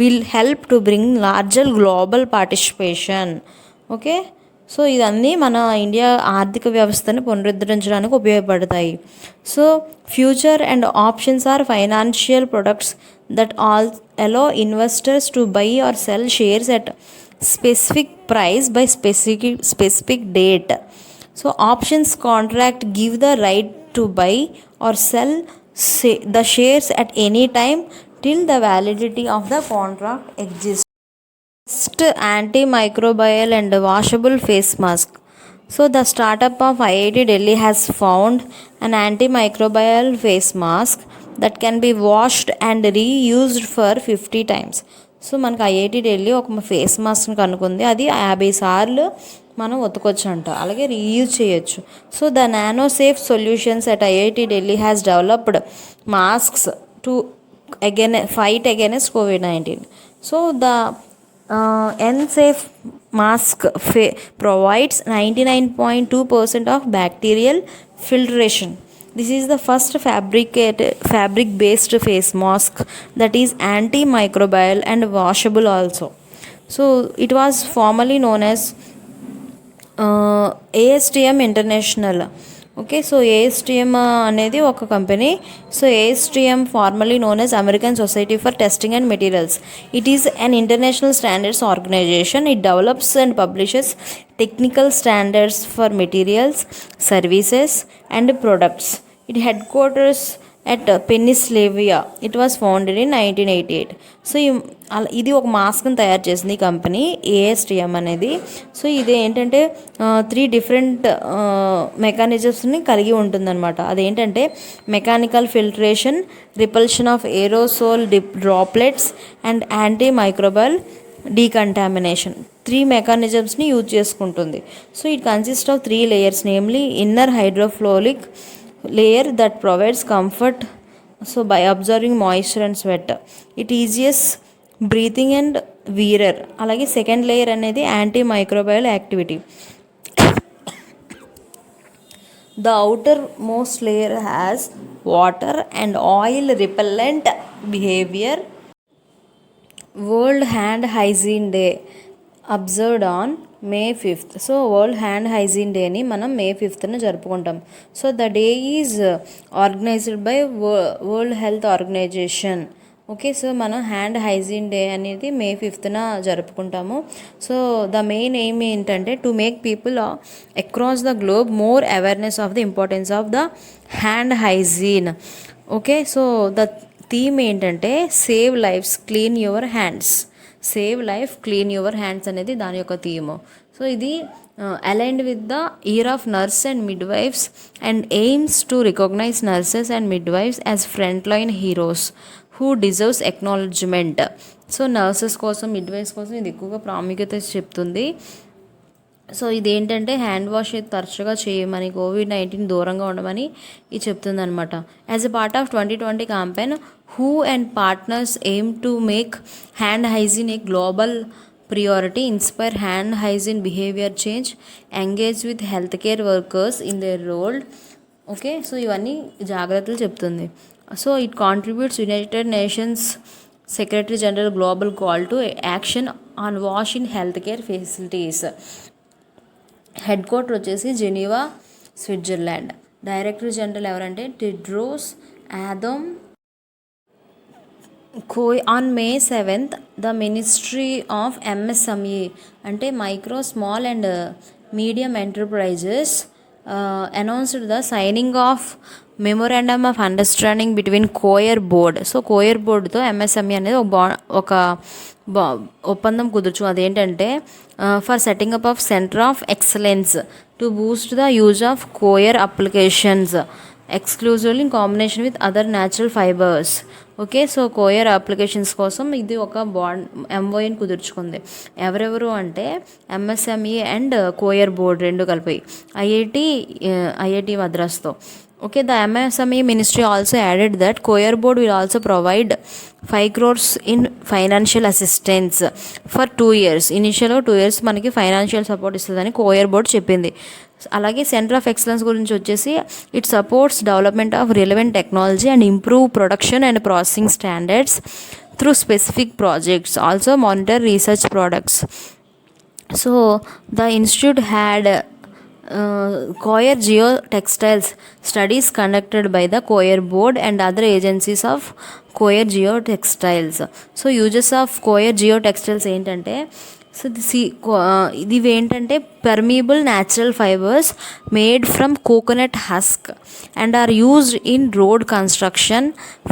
will help to bring larger global participation. Okay, so ఇదన్నీ మన ఇండియా ఆర్థిక వ్యవస్థను పునరుద్ధరించడానికి ఉపయోగపడతాయి. So future and options are financial products that all allow investors to buy or sell shares at specific price by specific date. So options contract give the right to buy or sell the shares at any time till the validity of the contract exists. Antimicrobial and washable face mask. So the startup of IIT Delhi has found an antimicrobial face mask that can be washed and reused for 50 times. So మనకు IIT Delhi ఒక face మాస్క్ని కనుక్కుంది, అది 50 సార్లు మనం ఉతకొచ్చు అంట, అలాగే reuse చేయొచ్చు. So the nano safe solutions at IIT Delhi has developed masks to fight against COVID-19. So the N-Safe mask provides 99.2% of bacterial filtration. This is the first fabric-based face mask that is antimicrobial and washable also. So it was formerly known as ASTM International. Okay, so ASTM అనేది ఒక company. So ASTM formally known as American society for testing and materials. It is an international standards organisation. It develops and publishes technical standards for materials, services and products. It headquarters at Pennsylvania. It was founded in 1988. So ఇది ఒక మాస్క్ని తయారు చేసింది ఈ company ASTM అనేది. So ఇది ఏంటంటే 3 different మెకానిజమ్స్ని కలిగి ఉంటుందన్నమాట. అదేంటంటే mechanical filtration, repulsion of aerosol droplets and antimicrobial decontamination. 3 మెకానిజమ్స్ని యూజ్ చేసుకుంటుంది. So it consist of 3 layers, namely inner hydrofluoric layer that provides comfort so by absorbing moisture and sweat. It eases breathing and wearer. అలాగే second layer అనేది antimicrobial activity. The outermost layer has water and oil repellent behavior. World Hand Hygiene Day observed on May 5th. So world hand hygiene డేని మనం May 5th జరుపుకుంటాం. So the day is organised by world health organisation. Okay, so మనం hand hygiene day అనేది May 5th జరుపుకుంటాము. So the main aim ఏంటంటే to make people across the globe more awareness of the importance of the hand hygiene. Okay, so the theme ఏంటంటే save lives, clean your hands. Save life clean your hands అనేది దాని యొక్క theme. So ఇది aligned with the year of nurse and midwives and aims to recognise nurses and midwives as front line heroes who deserves acknowledgement. So nurses కోసం, midwives కోసం ఇది ఎక్కువగా ప్రాముఖ్యత చెప్తుంది. సో ఇదేంటంటే hand wash తరచుగా చేయమని, COVID-19 దూరంగా ఉండమని ఇది చెప్తుంది అనమాట. As a part of 2020 campaign, who and partners aim to make hand hygiene a global priority, inspire hand hygiene behavior change, engage with healthcare workers in their role. Okay, so ఇవన్నీ జాగ్రత్తలు చెప్తుంది. So it contributes United Nations secretary general global call to action on wash in health care facilities. Head quarter వచ్చేసి Geneva, Switzerland. Director general ఎవరంటే Tedros Adhanom On May 7th, the Ministry of MSME అంటే micro small and medium enterprises announced the signing of memorandum of understanding between coir board. So coir బోర్డుతో MSME అనేది ఒక ఒప్పందం కుదర్చు. అదేంటంటే for setting up of centre of excellence to Boost the use of coir applications exclusively in combination with other natural fibres. Okay, so coir applications కోసం ఇది ఒక ఎంఓయూని కుదుర్చుకుంది. ఎవరెవరు అంటే ఎంఎస్ఎంఈ అండ్ కోయర్ బోర్డ్ రెండు కలిపి ఐఐటి మద్రాస్తో. Okay, the MSME ministry also added that Coyer board will also provide 5 crores in financial assistance for 2 years. ఇనిషియల్గా 2 years మనకి ఫైనాన్షియల్ సపోర్ట్ ఇస్తుందని కోయర్ బోర్డ్ చెప్పింది. అలాగే సెంటర్ ఆఫ్ ఎక్సలెన్స్ గురించి వచ్చేసి it supports development of relevant technology and improve production and processing standards through specific projects, also monitor research products. So the institute had Coyer Geotextiles studies conducted by the Coyer board and other agencies of Coyer Geotextiles. So uses of Coyer Geotextiles ఏంటంటే, so ఇవి ఏంటంటే permeable natural fibers made from coconut husk and are used in road construction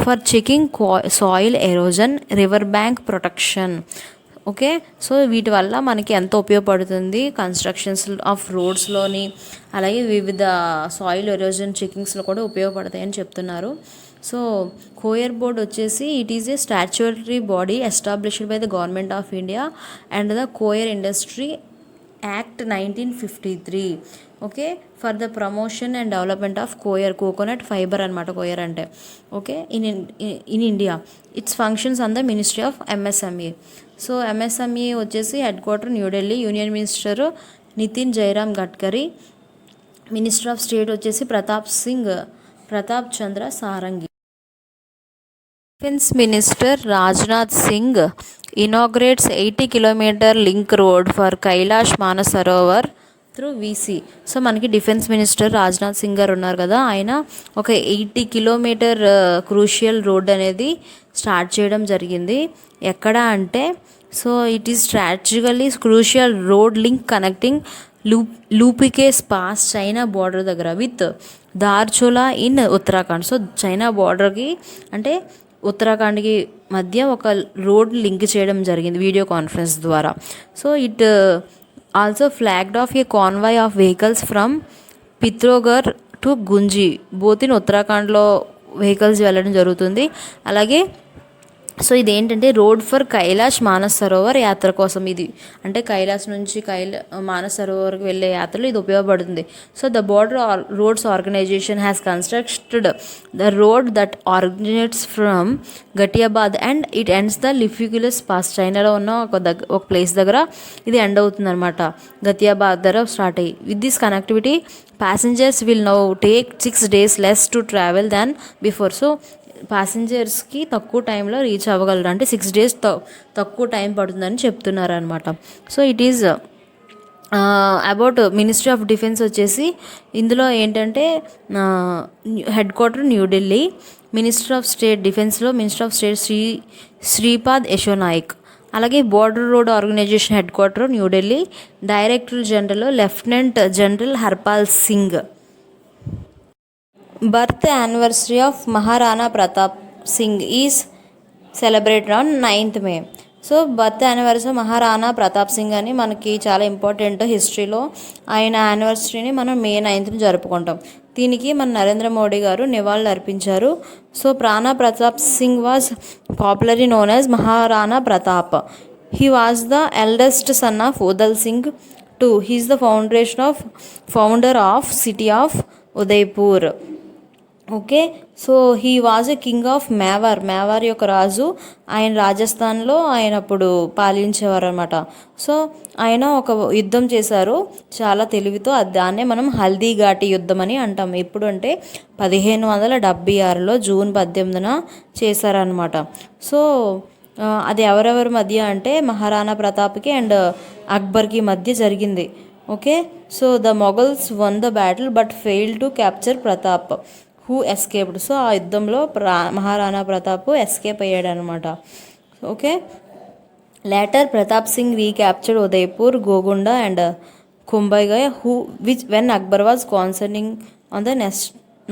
for checking soil erosion, river bank protection. Okay, so వీటి వల్ల మనకి ఎంతో ఉపయోగపడుతుంది constructions of రోడ్స్లోని, అలాగే వివిధ సాయిల్ ఎరోజన్ చెకింగ్స్లో కూడా ఉపయోగపడతాయని చెప్తున్నారు. సో కోయర్ బోర్డ్ వచ్చేసి it is a statutory body established by the government of India and the coir industry act 1953. Okay, for the promotion and development of coir, coconut fibre అనమాట coir అంటే. Okay, in India its functions on the ministry of MSME. So MSME వచ్చేసి headquarter New Delhi, union minister Nitin Jairam Gadkari, minister of state వచ్చేసి Pratap Chandra Sarangi. Defence minister Rajnath Singh inaugurates 80 kilometre link road for Kailash Mansarovar through VC. So మనకి defence minister Rajnath Singh garu ఉన్నారు కదా, ఆయన ఒక 80 kilometre crucial road అనేది start చేయడం జరిగింది. ఎక్కడ అంటే, so it is strategically crucial road link connecting Lipulekh pass China border దగ్గర with Dharchula in Uttarakhand. So China బార్డర్కి అంటే ఉత్తరాఖండ్కి మధ్య ఒక రోడ్ లింక్ చేయడం జరిగింది వీడియో కాన్ఫరెన్స్ ద్వారా. So it also flagged off a convoy of vehicles from Pithoragarh to Gunji, both in ఉత్తరాఖండ్లో వెహికల్స్ వెళ్ళడం జరుగుతుంది. అలాగే సో ఇదేంటంటే రోడ్ ఫర్ కైలాష్ మానస్ సరోవర్ యాత్ర కోసం, ఇది అంటే కైలాష్ నుంచి మానస్ సరోవర్కి వెళ్ళే యాత్రలో ఇది ఉపయోగపడుతుంది. So the border roads organisation has constructed the road that originates from Ghatiabad and it ends the Lipulekh pass. చైనాలో ఉన్న ఒక ప్లేస్ దగ్గర ఇది ఎండ్ అవుతుంది అనమాట, గతియాబాద్ దగ్గర స్టార్ట్ అయ్యి. With this connectivity passengers will now take 6 days less to travel than before. So ప్యాసింజర్స్కి తక్కువ టైంలో రీచ్ అవ్వగలరు, అంటే 6 days తక్కువ టైం పడుతుందని చెప్తున్నారు అనమాట. So it is about ministry of defence వచ్చేసి ఇందులో ఏంటంటే headquarter New Delhi, minister of state డిఫెన్స్లో minister of state Shripad Yasho Naik. అలాగే border road organisation headquarter New Delhi, director general lieutenant general Harpal Singh. Birth anniversary of Maharana Pratap Singh is celebrated on 9th May. So birth anniversary Maharana Pratap Singh అని మనకి చాలా important హిస్టరీలో. ఆయన యానివర్సరీని మనం మే 9th జరుపుకుంటాం. దీనికి మన నరేంద్ర మోడీ గారు నివాళులు అర్పించారు. So Rana Pratap Singh was popularly known as Maharana Pratap. He was the eldest son of Udal Singh too. He is the founder of city of Udaipur. Okay, so he was a king of Mewar యొక్క రాజు. ఆయన రాజస్థాన్లో ఆయన అప్పుడు పాలించేవారు అనమాట. సో ఆయన ఒక యుద్ధం చేశారు చాలా తెలివితో. దాన్నే మనం హల్దీ ఘాటి యుద్ధం అని అంటాం. ఎప్పుడు అంటే 1576లో జూన్ 18న చేశారనమాట. సో అది ఎవరెవరి మధ్య అంటే మహారాణా ప్రతాప్కి అండ్ అక్బర్కి మధ్య జరిగింది. Okay, so the Mughals won the battle but fail to capture Pratap who escaped. So ఆ యుద్ధంలో మహారాణా ప్రతాప్ ఎస్కేప్ అయ్యాడు అనమాట. Okay, later Pratap Singh recaptured Udaipur, Gogunda and Kumbhalgarh when Akbar was concerning on the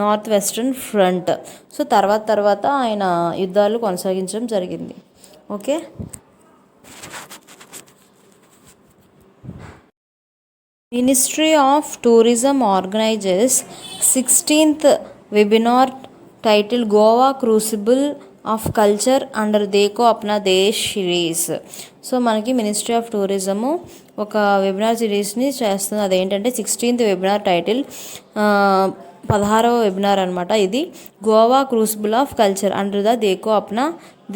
north western front. So తర్వాత ఆయన యుద్ధాలు కొనసాగించడం జరిగింది. Okay, ministry of tourism organises 16th webinar title Goa crucible of culture under Dekho Apna Desh series. So మనకి మినిస్ట్రీ ఆఫ్ టూరిజము ఒక webinar సిరీస్ని చేస్తుంది. అదేంటంటే 16th వెబినార్ టైటిల్ 16వ వెబినార్ అనమాట. ఇది Goa crucible of culture under the Dekho Apna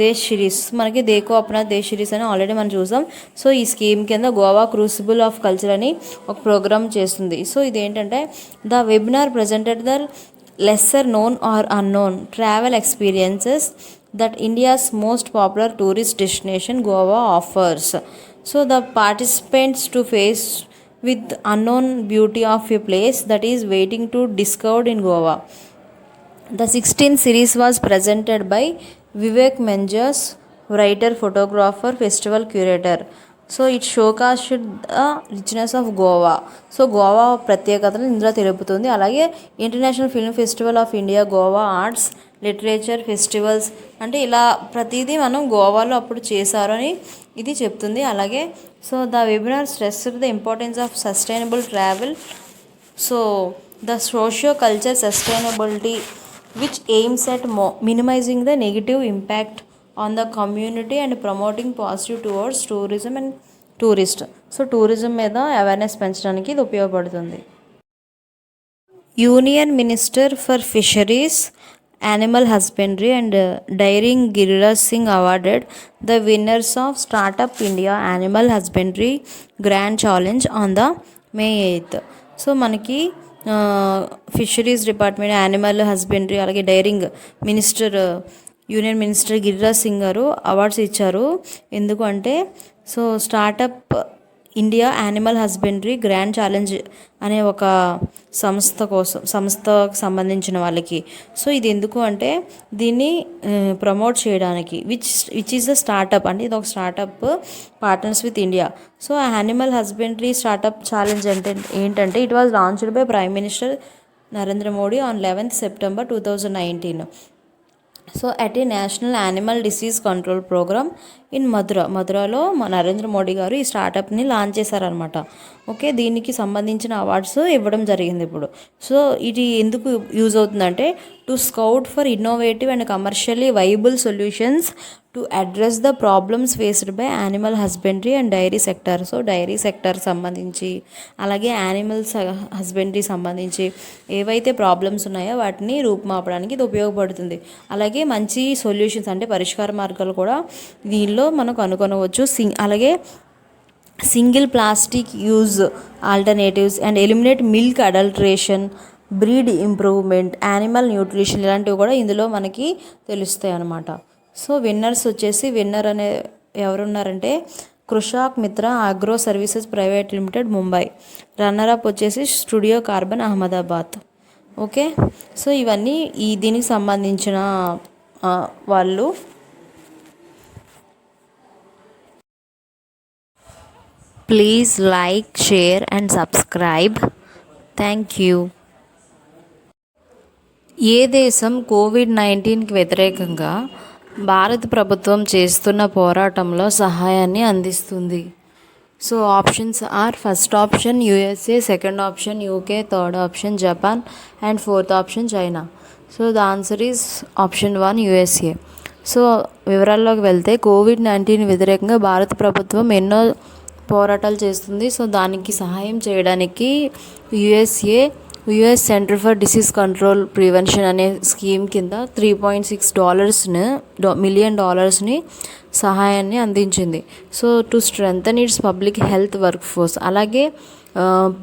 Desh series. మనకి దేకో అప్నా దేశ్ సిరీస్ అని ఆల్రెడీ మనం చూసాం. సో ఈ స్కీమ్ కింద గోవా క్రూసిబుల్ ఆఫ్ కల్చర్ అని ఒక ప్రోగ్రామ్ చేస్తుంది. సో ఇదేంటంటే the webinar presented the lesser known or unknown travel experiences that India's most popular tourist destination Goa offers. So the participants to face with unknown beauty of a place that is waiting to discovered in Goa. The 16th series was presented by Vivek Menjas, writer, photographer, festival curator. So it showcased the richness of Goa. So Goa ప్రత్యేకతను ఇందులో తెలుపుతుంది. అలాగే international film festival of India, Goa arts literature festivals అంటే ఇలా ప్రతిదీ మనం గోవాలో అప్పుడు చేశారు అని ఇది చెప్తుంది. అలాగే so the webinar stressed the importance of sustainable travel. So the socio culture sustainability which AIIMS at minimising the negative impact on the community and promoting positive towards tourism and tourist. So tourism మీద awareness పెంచడానికి ఇది ఉపయోగపడుతుంది. Union minister for fisheries, animal husbandry and daring Giriraj Singh awarded the winners of startup India animal husbandry grand challenge on the May 8th. So మనకి fisheries department, animal husbandry అలాగే daring union minister Giriraj Singh గారు awards ఇచ్చారు. ఎందుకు అంటే so startup India animal husbandry grand challenge అనే ఒక సంస్థకు సంబంధించిన వాళ్ళకి. సో ఇది ఎందుకు అంటే దీన్ని ప్రమోట్ చేయడానికి విచ్ ఈస్ ద స్టార్టప్ అంటే ఇది ఒక startup partners with India. So animal husbandry startup challenge అంటే ఏంటంటే it was launched by prime minister Narendra Modi on 11th September 2019. So at a national animal disease control programme in మధురాలో నరేంద్ర మోడీ గారు ఈ స్టార్టప్ని launch చేశారనమాట. Okay, దీనికి సంబంధించిన అవార్డ్స్ ఇవ్వడం జరిగింది ఇప్పుడు. సో ఇది ఎందుకు యూజ్ అవుతుందంటే to scout for innovative and commercially viable solutions to address the problems faced by animal husbandry and dairy sector. So dairy sector సంబంధించి అలాగే యానిమల్స్ హస్బెండరీ సంబంధించి ఏవైతే ప్రాబ్లమ్స్ ఉన్నాయో వాటిని రూపుమాపడానికి ఇది ఉపయోగపడుతుంది. అలాగే మంచి సొల్యూషన్స్ అంటే పరిష్కార మార్గాలు కూడా దీనిలో మనం కనుగొనవచ్చు. అలాగే single plastic use alternatives and eliminate milk adulteration, breed improvement, animal nutrition ఇలాంటివి కూడా ఇందులో మనకి తెలుస్తాయి అన్నమాట. సో విన్నర్ అనే ఎవరున్నారంటే Krishak Mitra agro services private limited Mumbai. Runner up వచ్చేసి studio carbon Ahmedabad. Okay, so ఇవన్నీ దీనికి సంబంధించిన వాళ్ళు. Please like, share and subscribe. Thank you. ఏ దేశం COVID-19కి వ్యతిరేకంగా భారత ప్రభుత్వం చేస్తున్న పోరాటంలో సహాయాన్ని అందిస్తుంది. So options are: first option USA, second option UK, third option Japan and fourth option China. So the answer is option 1 USA. So వివరాల్లోకి వెళ్తే కోవిడ్-19 వ్యతిరేకంగా భారత ప్రభుత్వం ఎన్నో పోరాటాలు చేస్తుంది. సో దానికి సహాయం చేయడానికి US centre for disease control prevention అనే స్కీమ్ కింద $3.6 మిలియన్ సహాయాన్ని అందించింది. So to strengthen it's public health work force. అలాగే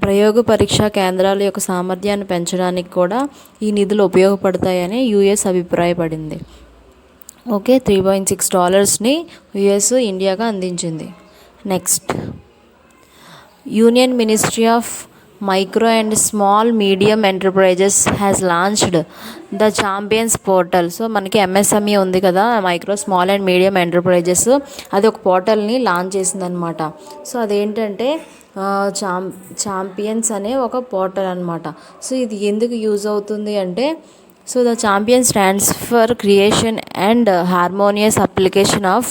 ప్రయోగ పరీక్షా కేంద్రాల యొక్క సామర్థ్యాన్ని పెంచడానికి కూడా ఈ నిధులు ఉపయోగపడతాయని యుఎస్ అభిప్రాయపడింది. ఓకే, $3.6 యుఎస్ ఇండియాగా అందించింది. Next, union ministry of micro and small medium enterprises has launched the champions portal. So మనకి ఎంఎస్ఎంఈ ఉంది కదా, micro small and medium enterprises, అది ఒక పోర్టల్ని లాంచ్ చేసిందనమాట. సో అదేంటంటే ఛాంపియన్స్ అనే ఒక పోర్టల్ అనమాట. సో ఇది ఎందుకు యూజ్ అవుతుంది అంటే, so the champion stands for creation and harmonious application of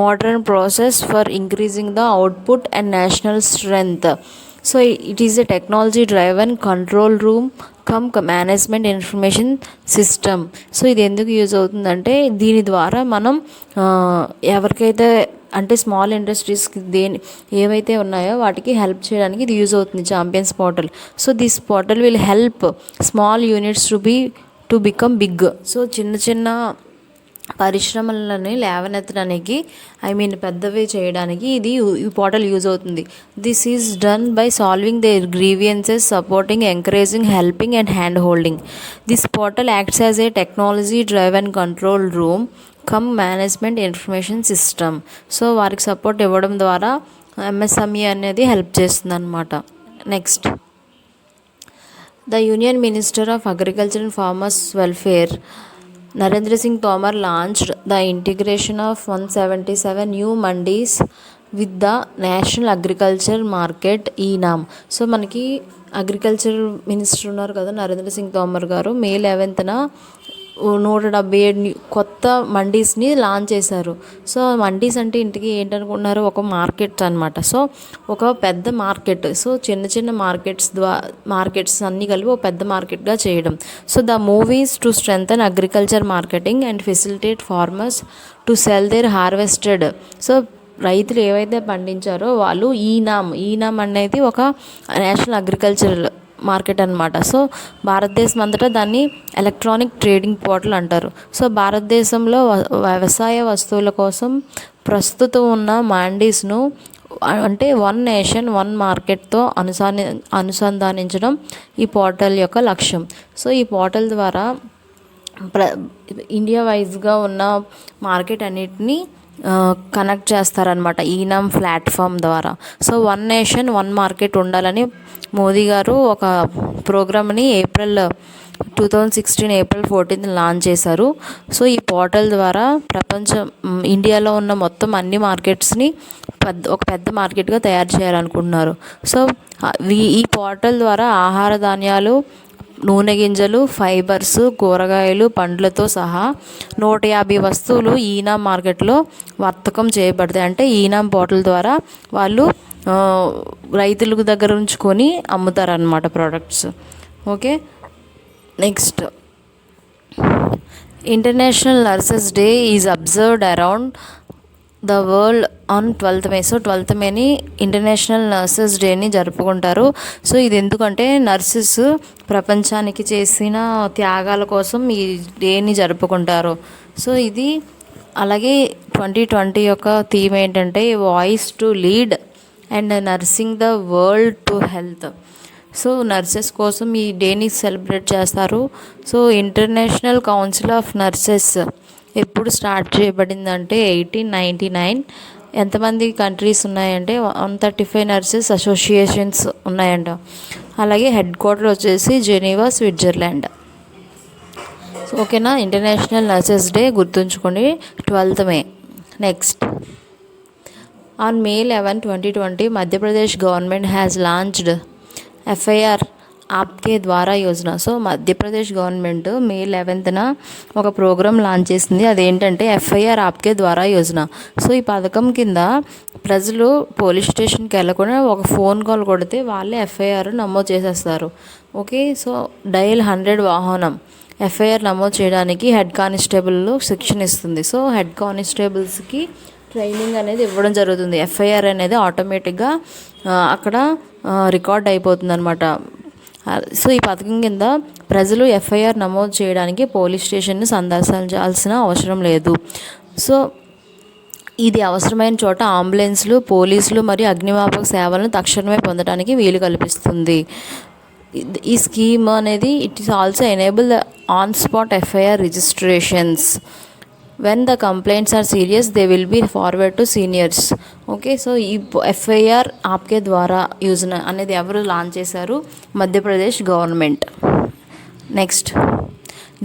modern process for increasing the output and national strength. So it is a technology driven control room cum management information system. So ఇది ఎందుకు use అవుతుందంటే, దీని ద్వారా మనం ఎవరికైతే అంటే small ఇండస్ట్రీస్కి ఏవైతే ఉన్నాయో వాటికి హెల్ప్ చేయడానికి ఇది యూజ్ అవుతుంది, champions portal. So this portal will help small units to become big. So చిన్న పరిశ్రమలని లేవనెత్తడానికి, పెద్దవి చేయడానికి ఈ పోర్టల్ యూజ్ అవుతుంది. This is done by solving their grievances, supporting, encouraging, helping and hand holding. This portal acts as a technology driven control room cum management information system. So వారికి support ఇవ్వడం ద్వారా ఎంఎస్ఎంఈ అనేది help చేస్తుంది అన్నమాట. Next, the union minister of agriculture and farmers welfare Narendra Singh Tomar launched the integration of 177 new mandis with the National Agriculture Market (ENAM). So మనకి agriculture minister ఉన్నారు కదా నరేంద్ర సింగ్ తోమర్ గారు, May 11న 177 కొత్త మండీస్ని లాంచ్ చేశారు. So mandis అంటే ఇంటికి ఏంటనుకుంటున్నారు, ఒక మార్కెట్ అనమాట. సో ఒక పెద్ద మార్కెట్, సో చిన్న మార్కెట్స్ అన్నీ కలిపి ఒక పెద్ద మార్కెట్గా చేయడం. So the moves to strengthen agriculture marketing and facilitate farmers to sell their harvested. So రైతులు ఏవైతే పండించారో వాళ్ళు ఈనామ్ అనేది ఒక నేషనల్ అగ్రికల్చర్ మార్కెట్ అనమాట. సో భారతదేశం అంతటా దాన్ని ఎలక్ట్రానిక్ ట్రేడింగ్ పోర్టల్ అంటారు. సో భారతదేశంలో వ్యవసాయ వస్తువుల కోసం ప్రస్తుతం ఉన్న మాండీస్ను అంటే వన్ నేషన్ వన్ మార్కెట్తో అనుసంధానించడం ఈ పోర్టల్ యొక్క లక్ష్యం. సో ఈ పోర్టల్ ద్వారా ఇండియా వైజ్గా ఉన్న మార్కెట్ అన్నిటినీ కనెక్ట్ చేస్తారనమాట ఈనామ్ ప్లాట్ఫామ్ ద్వారా. So one nation one market ఉండాలని మోదీ గారు ఒక ప్రోగ్రామ్ని April 14th లాంచ్ చేశారు. సో ఈ పోర్టల్ ద్వారా ఇండియాలో ఉన్న మొత్తం అన్ని మార్కెట్స్ని ఒక పెద్ద మార్కెట్గా తయారు చేయాలనుకుంటున్నారు. సో ఈ పోర్టల్ ద్వారా ఆహార ధాన్యాలు, నూనె గింజలు, ఫైబర్స్, కూరగాయలు, పండ్లతో సహా 150 వస్తువులు ఈనామ్ మార్కెట్లో వర్తకం చేయబడతాయి. అంటే ఈనామ్ పోర్టల్ ద్వారా వాళ్ళు రైతుల దగ్గర ఉంచుకొని అమ్ముతారనమాట products. Okay, next, international nurses day is observed around the world on 12th May. So 12th Mayని ఇంటర్నేషనల్ నర్సెస్ డేని జరుపుకుంటారు. సో ఇది ఎందుకంటే నర్సెస్ ప్రపంచానికి చేసిన త్యాగాల కోసం ఈ డేని జరుపుకుంటారు. సో ఇది అలాగే 2020 యొక్క థీమ్ ఏంటంటే voice to lead and nursing the world to health. So nurses కోసం ఈ డేని సెలబ్రేట్ చేస్తారు. So international council of nurses ఎప్పుడు స్టార్ట్ చేయబడిందంటే 1899. ఎంతమంది కంట్రీస్ ఉన్నాయంటే 135 నర్సెస్ అసోసియేషన్స్ ఉన్నాయంట. అలాగే హెడ్ క్వార్టర్ వచ్చేసి జెనీవా, స్విట్జర్లాండ్. ఓకేనా, ఇంటర్నేషనల్ నర్సెస్ డే గుర్తుంచుకోండి, 12th May. Next, on May 11, 2020 Madhya Pradesh government has launched FIR ఆప్కే ద్వారా యోజన. సో మధ్యప్రదేశ్ గవర్నమెంట్ మే 11న ఒక ప్రోగ్రాం లాంచ్ చేసింది. అదేంటంటే ఎఫ్ఐఆర్ ఆప్కే ద్వారా యోజన. సో ఈ పథకం కింద ప్రజలు పోలీస్ స్టేషన్కి వెళ్ళకుండా ఒక ఫోన్ కాల్ కొడితే వాళ్ళే ఎఫ్ఐఆర్ నమోదు చేసేస్తారు. ఓకే, సో డయల్ 100 వాహనం ఎఫ్ఐఆర్ నమోదు చేయడానికి హెడ్ కానిస్టేబుల్ శిక్షణ ఇస్తుంది. సో హెడ్ కానిస్టేబుల్స్కి ట్రైనింగ్ అనేది ఇవ్వడం జరుగుతుంది. ఎఫ్ఐఆర్ అనేది ఆటోమేటిక్గా అక్కడ రికార్డ్ అయిపోతుంది అనమాట. సో ఈ పథకం కింద ప్రజలు ఎఫ్ఐఆర్ నమోదు చేయడానికి పోలీస్ స్టేషన్ని సందర్శించాల్సిన అవసరం లేదు. సో ఇది అవసరమైన చోట అంబులెన్స్లు, పోలీసులు మరియు అగ్నిమాపక సేవలను తక్షణమే పొందడానికి వీలు కల్పిస్తుంది. ఈ స్కీమ్ అనేది it is also enable the on spot FIR registrations. When the complaints are serious they will be forward to seniors. Okay, so ఈ ఎఫ్ఐఆర్ ఆప్కే ద్వారా యోజన అనేది ఎవరు లాంచ్ చేశారు? మధ్యప్రదేశ్ గవర్నమెంట్. నెక్స్ట్,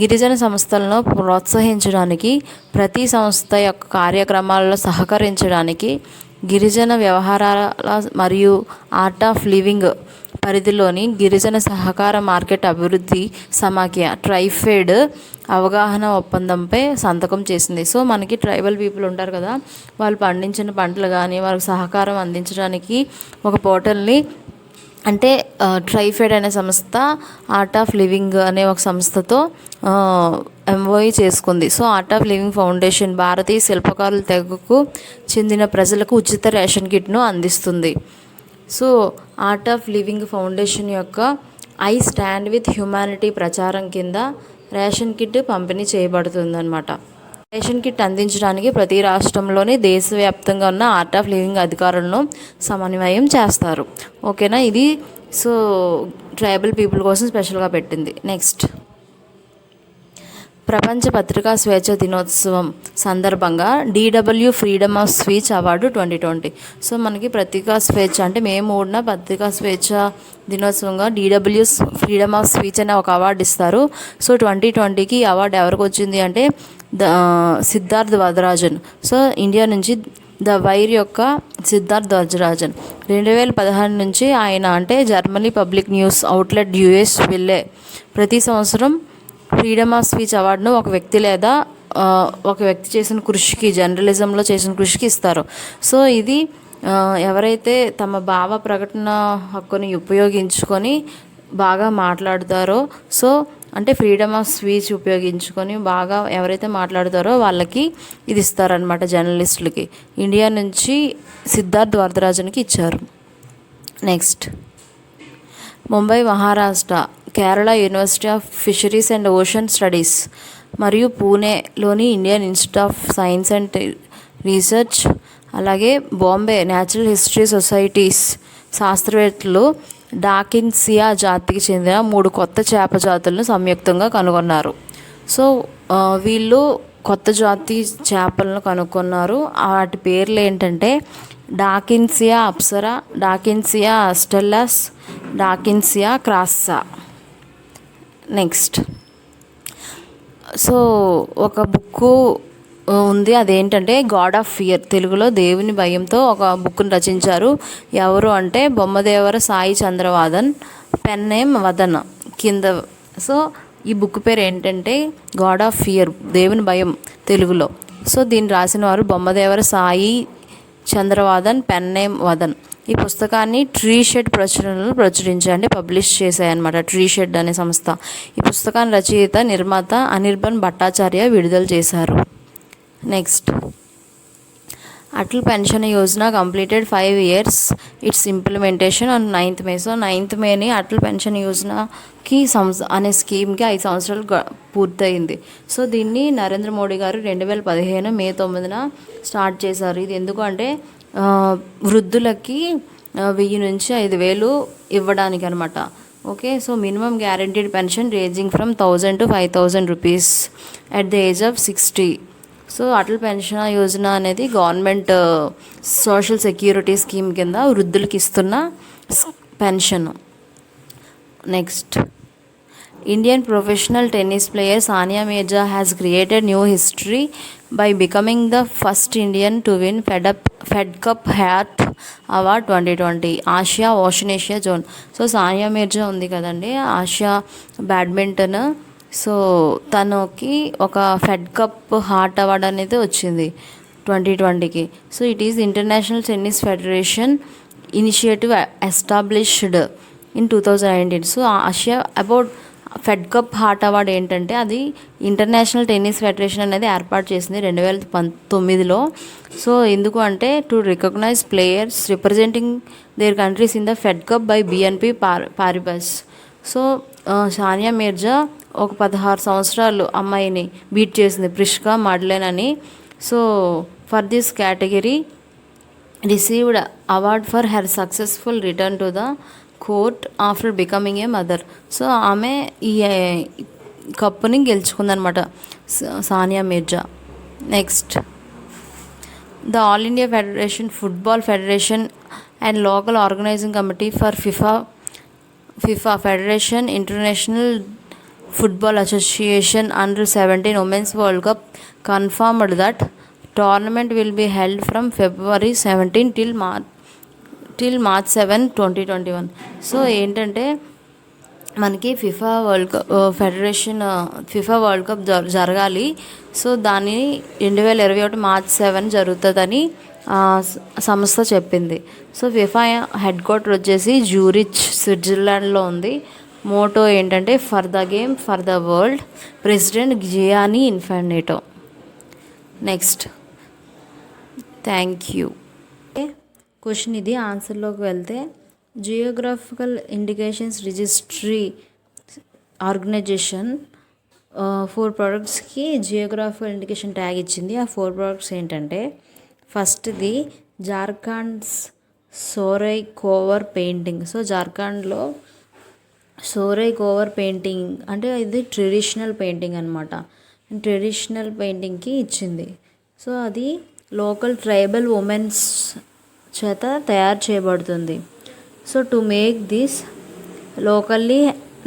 గిరిజన సంస్థలను ప్రోత్సహించడానికి, ప్రతి సంస్థ యొక్క కార్యక్రమాలలో సహకరించడానికి గిరిజన వ్యవహారాల మరియు ఆర్ట్ ఆఫ్ లివింగ్ పరిధిలోని గిరిజన సహకార మార్కెట్ అభివృద్ధి సమాఖ్య ట్రైఫెడ్ అవగాహన ఒప్పందంపై సంతకం చేసింది. సో మనకి ట్రైబల్ పీపుల్ ఉంటారు కదా, వాళ్ళు పండించిన పంటలు కానీ వాళ్ళకి సహకారం అందించడానికి ఒక పోర్టల్ని అంటే ట్రైఫెడ్ అనే సంస్థ ఆర్ట్ ఆఫ్ లివింగ్ అనే ఒక సంస్థతో ఎంఓఈ చేసుకుంది. So art of living foundation భారతీయ శిల్పకారుల తెగకు చెందిన ప్రజలకు ఉచిత రేషన్ కిట్ను అందిస్తుంది. సో ఆర్ట్ ఆఫ్ లివింగ్ ఫౌండేషన్ యొక్క ఐ స్టాండ్ విత్ హ్యుమానిటీ ప్రచారం కింద రేషన్ కిట్ పంపిణీ చేయబడుతుందన్నమాట. రేషన్ కిట్ అందించడానికి ప్రతి రాష్ట్రంలోని దేశవ్యాప్తంగా ఉన్న ఆర్ట్ ఆఫ్ లివింగ్ అధికారులను సమన్వయం చేస్తారు. ఓకేనా, ఇది సో ట్రైబల్ పీపుల్ కోసం స్పెషల్గా పెట్టింది. నెక్స్ట్, ప్రపంచ పత్రికా స్వేచ్ఛ దినోత్సవం సందర్భంగా DW freedom of speech award 2020. So మనకి పత్రికా స్వేచ్ఛ అంటే మే 3న పత్రికా స్వేచ్ఛ దినోత్సవంగా DW ఫ్రీడమ్ ఆఫ్ స్పీచ్ అనే ఒక అవార్డు ఇస్తారు. సో 2020కి ఈ అవార్డు ఎవరికి వచ్చింది అంటే సిద్ధార్థ్ వరదరాజన్. సో ఇండియా నుంచి ద వైర్ యొక్క సిద్ధార్థ్ వరదరాజన్ 2016 నుంచి ఆయన అంటే Germany public news outlet US వెళ్ళే ప్రతి సంవత్సరం ఫ్రీడమ్ ఆఫ్ స్పీచ్ అవార్డును ఒక వ్యక్తి లేదా ఒక వ్యక్తి చేసిన కృషికి, జర్నలిజంలో చేసిన కృషికి ఇస్తారు. సో ఇది ఎవరైతే తమ భావ ప్రకటన హక్కుని ఉపయోగించుకొని బాగా మాట్లాడతారో, సో అంటే ఫ్రీడమ్ ఆఫ్ స్పీచ్ ఉపయోగించుకొని బాగా ఎవరైతే మాట్లాడతారో వాళ్ళకి ఇది ఇస్తారనమాట, జర్నలిస్టులకి. ఇండియా నుంచి సిద్ధార్థ్ వరదరాజన్కి ఇచ్చారు. Next, Mumbai Maharashtra, Kerala university of fisheries and ocean studies మరియు పూణేలోని Indian institute of science and research, అలాగే బాంబే న్యాచురల్ హిస్టరీ సొసైటీస్ శాస్త్రవేత్తలు డాకిన్సియా జాతికి చెందిన 3 కొత్త చేప జాతులను సంయుక్తంగా కనుగొన్నారు. సో వీళ్ళు కొత్త జాతి చేపలను కనుక్కున్నారు. వాటి పేర్లు ఏంటంటే Dawkinsia Apsara, Dawkinsia austellus, Dawkinsia crassa. Next, so ఒక బుక్కు ఉంది, అదేంటంటే గాడ్ ఆఫ్ ఫియర్, తెలుగులో దేవుని భయంతో ఒక బుక్ని రచించారు. ఎవరు అంటే బొమ్మదేవర సాయి చంద్రవాదన్, పెన్ నేమ్ వదన్ కింద. సో ఈ బుక్ పేరు ఏంటంటే గాడ్ ఆఫ్ ఫియర్, దేవుని భయం తెలుగులో. సో దీన్ని రాసిన వారు బొమ్మదేవర సాయి చంద్రవాదన్, పెన్ నేమ్ వదన్. ఈ పుస్తకాన్ని ట్రీ షెడ్ ప్రచురణలు ప్రచురించండి, పబ్లిష్ చేశాయన్నమాట ట్రీ షెడ్ అనే సంస్థ. ఈ పుస్తకాన్ని రచయిత, నిర్మాత అనిర్బన్ భట్టాచార్య విడుదల చేశారు. Next, Atal pension Yojana completed 5 years its implementation on 9th May. So 9th Mayని అటల్ పెన్షన్ యోజనకి అనే స్కీమ్కి 5 సంవత్సరాలు పూర్తయింది. సో దీన్ని నరేంద్ర మోడీ గారు 2015 May 9న స్టార్ట్ చేశారు. ఇది ఎందుకంటే వృద్ధులకి 1000 నుంచి 5000 ఇవ్వడానికి అనమాట. Okay, so minimum guaranteed pension ranging from 1000 to 5000 rupees at the age of 60. So Atal pension Yojana అనేది గవర్నమెంట్ సోషల్ సెక్యూరిటీ స్కీమ్ కింద వృద్ధులకి ఇస్తున్న pension. Next, Indian professional tennis player Sania Mirza has created new history by becoming the first Indian to win Fed Cup hat award 2020 Asia Oceania zone. So Sania Mirza ఉంది కదండి, Asia badminton. So తనకి ఒక fed Cup heart award అనేది వచ్చింది 2020కి. So it is international tennis federation initiative established in 2019. So Asia about Fed Cup heart award ఏంటంటే అది international tennis federation అనేది ఏర్పాటు చేసింది 2019లో. సో ఎందుకు అంటే to recognise players representing their countries in the Fed Cup by BNP Paribas. So Sania Mirza ఒక 16 సంవత్సరాలు అమ్మాయిని బీట్ చేసింది, ప్రిష్కా మడ్లెన్ అని. So for this category received award for her successful return to the court after becoming a mother. So ఆమె ఈ కప్పుని గెలుచుకుందనమాట Sania Mirza. Next the all India federation football federation and local organising committee for FIFA federation international football association under 17 women's world cup confirmed that tournament will be held from February 17 till March 7, 2021. So ఏంటంటే మనకి FIFA world cup జరగాలి. So దాన్ని 2021 March 7 జరుగుతుందని సంస్థ చెప్పింది. So FIFA head quarter వచ్చేసి Zurich స్విట్జర్లాండ్లో ఉంది. మోటో ఏంటంటే for the game for the world, president Gianni Infantino. Next thank you. Question ఇది. ఆన్సర్లోకి వెళ్తే జియోగ్రాఫికల్ ఇండికేషన్స్ రిజిస్ట్రీ ఆర్గనైజేషన్ 4 ప్రోడక్ట్స్కి జియోగ్రాఫికల్ ఇండికేషన్ ట్యాగ్ ఇచ్చింది. ఆ 4 ప్రోడక్ట్స్ ఏంటంటే ఫస్ట్ది జార్ఖండ్స్ సోరై కోవర్ పెయింటింగ్. సో జార్ఖండ్లో సోరై కోవర్ పెయింటింగ్ అంటే ఇది ట్రెడిషనల్ పెయింటింగ్ అనమాట. ట్రెడిషనల్ పెయింటింగ్కి ఇచ్చింది. సో అది లోకల్ ట్రైబల్ ఉమెన్స్ చేత తయారు చేయబడుతుంది. So to make this locally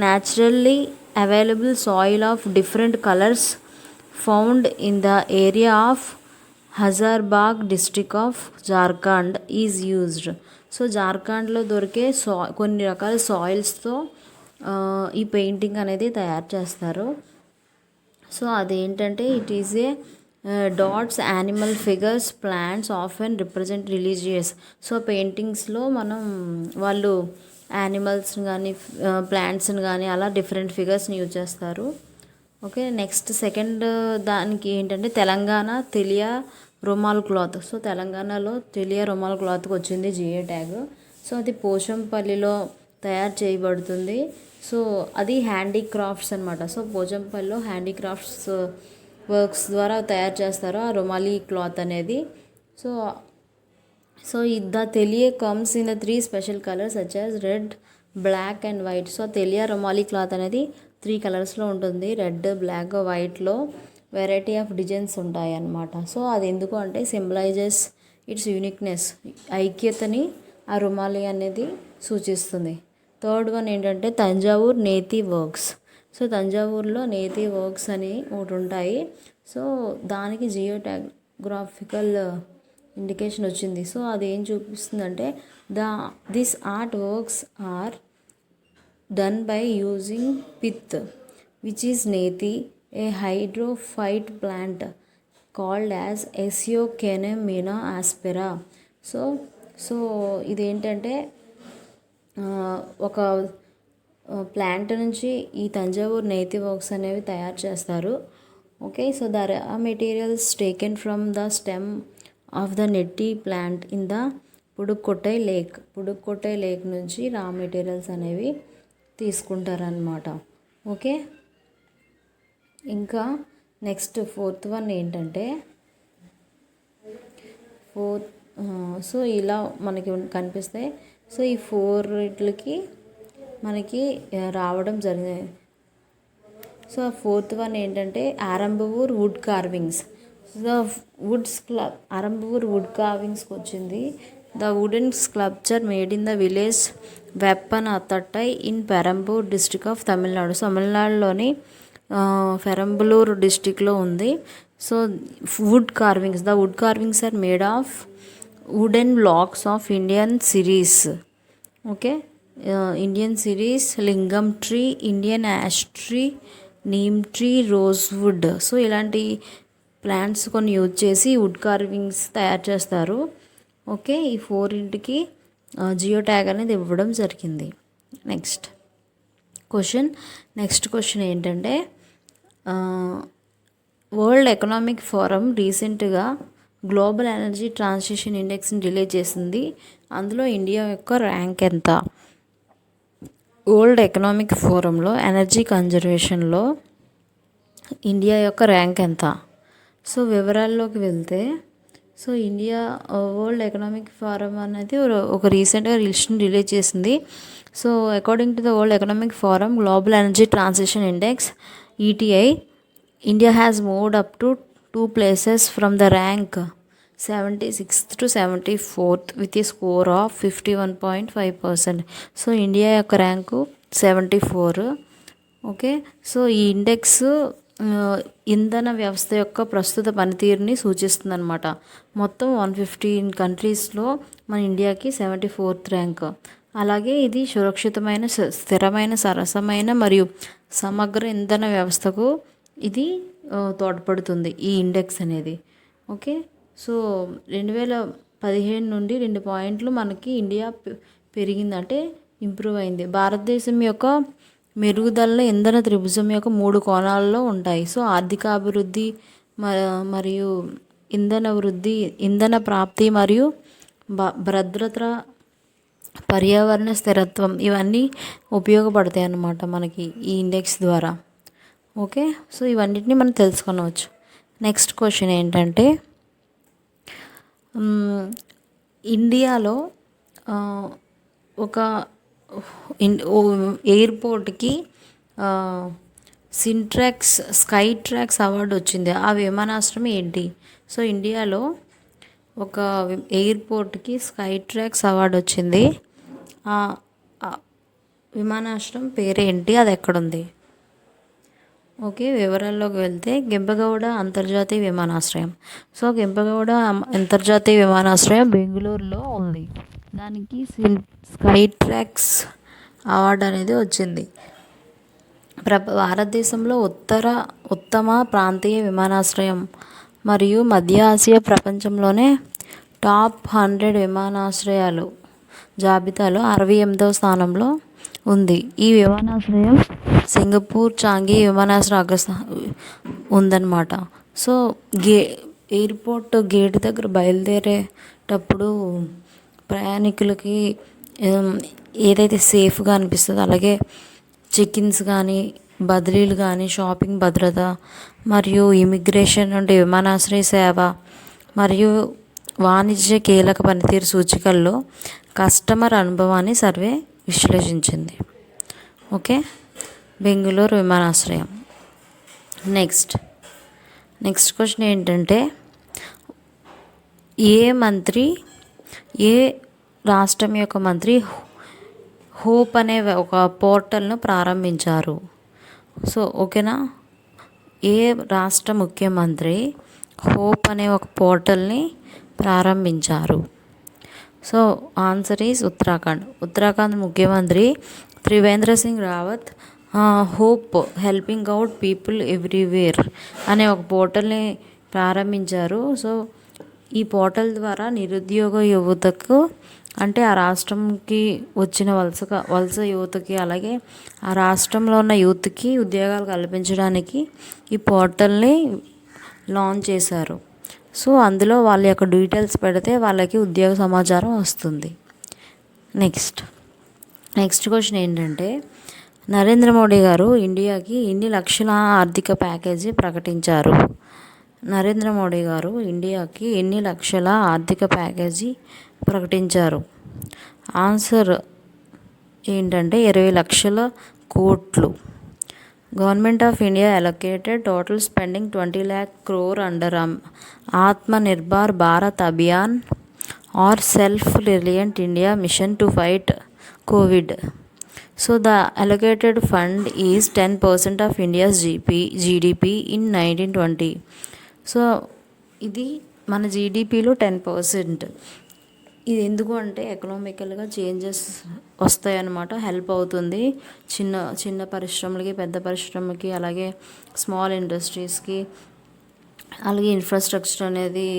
naturally available soil of different colours found in the area of Hazaribagh district of Jharkhand is used. So జార్ఖండ్లో దొరికే కొన్ని రకాల సాయిల్స్తో ఈ పెయింటింగ్ అనేది తయారు చేస్తారు. సో అదేంటంటే it is a dots animal figures plants often represent religious. So పెయింటింగ్స్లో మనం వాళ్ళు యానిమల్స్ని కానీ ప్లాంట్స్ని కానీ అలా డిఫరెంట్ ఫిగర్స్ని యూజ్ చేస్తారు. ఓకే. నెక్స్ట్ సెకండ్ దానికి ఏంటంటే తెలంగాణ తెలియా రుమాల్ క్లాత్. సో తెలంగాణలో తెలియా రుమాల్ క్లాత్కి వచ్చింది జిఏ ట్యాగ్. సో అది పోచంపల్లిలో తయారు చేయబడుతుంది. సో అది హ్యాండీక్రాఫ్ట్స్ అనమాట. సో పోచంపల్లిలో హ్యాండీక్రాఫ్ట్స్ వర్క్స్ ద్వారా తయారు చేస్తారు ఆ రుమాలి క్లాత్ అనేది. So the Telia comes in the 3 special colours such as red, black and white. So Telia Rumali cloth అనేది 3 కలర్స్లో ఉంటుంది. రెడ్, బ్లాక్, వైట్లో వెరైటీ ఆఫ్ డిజైన్స్ ఉంటాయి అన్నమాట. సో అది ఎందుకు అంటే సింబలైజెస్ ఇట్స్ యూనిక్నెస్, ఐక్యతని ఆ రుమాలి అనేది సూచిస్తుంది. థర్డ్ వన్ ఏంటంటే తంజావూర్ నేతి వర్క్స్. సో తంజావూరులో నేతి వర్క్స్ అని ఒకటి ఉంటాయి. సో దానికి జియోగ్రాఫికల్ ఇండికేషన్ వచ్చింది. సో అది ఏం చూపిస్తుందంటే this art works are done by using pith which is నేతి, a hydrophyte plant called as Aeschynomene aspera. So ఇదేంటంటే ఒక ప్లాంట్ నుంచి ఈ తంజావూర్ నేతి వర్క్స్ అనేవి తయారు చేస్తారు. Okay. So the raw materials taken from the stem of the నెట్టి ప్లాంట్ ఇన్ ద పుడుక్కోటై లేక్ నుంచి రా మెటీరియల్స్ అనేవి తీసుకుంటారనమాట. ఓకే. ఇంకా నెక్స్ట్ ఫోర్త్ వన్ ఏంటంటే సో ఇలా మనకి కనిపిస్తాయి. సో ఈ 4 మనకి రావడం జరిగింది. సో ఫోర్త్ వన్ ఏంటంటే Arumbavur wood carvings. The Arumbavur wood కార్వింగ్స్కి వచ్చింది. The wooden sculpture made in the village Veppanthattai in Perambalur district of Tamil Nadu. తమిళనాడులోని పెరంబలూరు డిస్ట్రిక్ట్లో ఉంది. So wood carvings are made of wooden blocks of Indian siris. Okay, Indian siris, lingam tree, Indian ash tree, neem tree, rosewood. So ఇలాంటి plants కొన్ని use చేసి wood carvings తయారు చేస్తారు. Okay, ఈ 4కి జియో ట్యాగ్ అనేది ఇవ్వడం జరిగింది. నెక్స్ట్ క్వశ్చన్ ఏంటంటే, వరల్డ్ ఎకనామిక్ ఫోరం రీసెంట్గా గ్లోబల్ ఎనర్జీ ట్రాన్సిషన్ ఇండెక్స్ని రిలీజ్ చేసింది. అందులో ఇండియా యొక్క ర్యాంక్ ఎంత? వరల్డ్ ఎకనామిక్ ఫోరంలో ఎనర్జీ కన్జర్వేషన్లో ఇండియా యొక్క ర్యాంక్ ఎంత? సో వివరాల్లోకి వెళ్తే, so India world economic forum అనేది ఒక రీసెంట్గా లిస్ట్ని రిలీజ్ చేసింది. So according to the world economic forum global energy transition index ETI, India has moved up to 2 places from the rank 76th to 74th with a score of 51.5%. So India యొక్క rank 74. Okay, so ఈ index ఇంధన వ్యవస్థ యొక్క ప్రస్తుత పనితీరుని సూచిస్తుంది అనమాట. మొత్తం 115 కంట్రీస్లో మన ఇండియాకి 74th ర్యాంక్. అలాగే ఇది సురక్షితమైన, స్థిరమైన, సరసమైన మరియు సమగ్ర ఇంధన వ్యవస్థకు ఇది తోడ్పడుతుంది ఈ ఇండెక్స్ అనేది. ఓకే, సో 2015 నుండి 2 పాయింట్లు మనకి ఇండియా పెరిగిందంటే ఇంప్రూవ్ అయింది. భారతదేశం యొక్క మెరుగుదల ఇంధన త్రిభుజం యొక్క 3 కోణాల్లో ఉంటాయి. సో ఆర్థికాభివృద్ధి మరియు ఇంధన వృద్ధి, ఇంధన ప్రాప్తి మరియు భద్రత, పర్యావరణ స్థిరత్వం, ఇవన్నీ ఉపయోగపడతాయి అన్నమాట మనకి ఈ ఇండెక్స్ ద్వారా. ఓకే, సో ఇవన్నిటిని మనం తెలుసుకొనవచ్చు. నెక్స్ట్ క్వశ్చన్ ఏంటంటే, ఇండియాలో ఒక ఎయిర్పోర్ట్కి స్కై ట్రాక్స్ అవార్డు వచ్చింది. ఆ విమానాశ్రయం ఏంటి? సో ఇండియాలో ఒక ఎయిర్పోర్ట్కి స్కై ట్రాక్స్ అవార్డు వచ్చింది. ఆ విమానాశ్రయం పేరేంటి, అది ఎక్కడుంది? ఓకే, వివరాల్లోకి వెళ్తే గెంపగౌడ అంతర్జాతీయ విమానాశ్రయం. సో గెంపగౌడ అంతర్జాతీయ విమానాశ్రయం బెంగళూరులో ఉంది. దానికి స్కై ట్రాక్స్ అవార్డు అనేది వచ్చింది. భారతదేశంలో ఉత్తమ ప్రాంతీయ విమానాశ్రయం మరియు మధ్య ఆసియా ప్రపంచంలోనే టాప్ 100 విమానాశ్రయాలు జాబితాలో 68వ స్థానంలో ఉంది. ఈ విమానాశ్రయం సింగపూర్ చాంగి విమానాశ్రయం ఉందన్నమాట. సో ఎయిర్పోర్ట్ గేట్ దగ్గర బయలుదేరేటప్పుడు ప్రయాణికులకి ఏదైతే సేఫ్గా అనిపిస్తుందో, అలాగే చెక్-ఇన్స్ కానీ, బదిలీలు కానీ, షాపింగ్ భద్రత మరియు ఇమిగ్రేషన్ నుండి విమానాశ్రయ సేవ మరియు వాణిజ్య కీలక పనితీరు సూచికల్లో కస్టమర్ అనుభవాన్ని సర్వే విశ్లేషించింది. ఓకే, బెంగళూరు విమానాశ్రయం. నెక్స్ట్ క్వశ్చన్ ఏంటంటే, ఏ రాష్ట్రం యొక్క మంత్రి హోప్ అనే ఒక పోర్టల్ను ప్రారంభించారు? సో ఓకేనా, ఏ రాష్ట్ర ముఖ్యమంత్రి హోప్ అనే ఒక పోర్టల్ని ప్రారంభించారు? సో ఆన్సర్ ఈజ్ ఉత్తరాఖండ్ ముఖ్యమంత్రి Trivendra Singh Rawat hope helping out people everywhere అనే ఒక పోర్టల్ని ప్రారంభించారు. సో ఈ పోర్టల్ ద్వారా నిరుద్యోగ యువతకు, అంటే ఆ రాష్ట్రంకి వచ్చిన వలస యువతకి, అలాగే ఆ రాష్ట్రంలో ఉన్న యూత్కి ఉద్యోగాలు కల్పించడానికి ఈ పోర్టల్ని లాంచ్ చేశారు. సో అందులో వాళ్ళ యొక్క డీటెయిల్స్ పెడితే వాళ్ళకి ఉద్యోగ సమాచారం వస్తుంది. నెక్స్ట్ క్వశ్చన్ ఏంటంటే, నరేంద్ర మోడీ గారు ఇండియాకి ఎన్ని లక్షల ఆర్థిక ప్యాకేజీ ప్రకటించారు? నరేంద్ర మోడీ గారు ఇండియాకి ఎన్ని లక్షల ఆర్థిక ప్యాకేజీ ప్రకటించారు? ఆన్సర్ ఏంటంటే 20 లక్షల కోట్లు. Government of India allocated total spending 20 lakh crore under Atmanirbhar Bharat Abhiyan or self reliant India mission to fight COVID. So the allocated fund is 10% of India's GDP in 1920. So ఇది మన జీడిపిలో 10%. ఇది ఎందుకు అంటే ఎకనామికల్గా చేంజెస్ వస్తాయన్నమాట, హెల్ప్ అవుతుంది చిన్న చిన్న పరిశ్రమలకి, పెద్ద పరిశ్రమలకి, అలాగే స్మాల్ ఇండస్ట్రీస్కి, అలాగే ఇన్ఫ్రాస్ట్రక్చర్ అనేది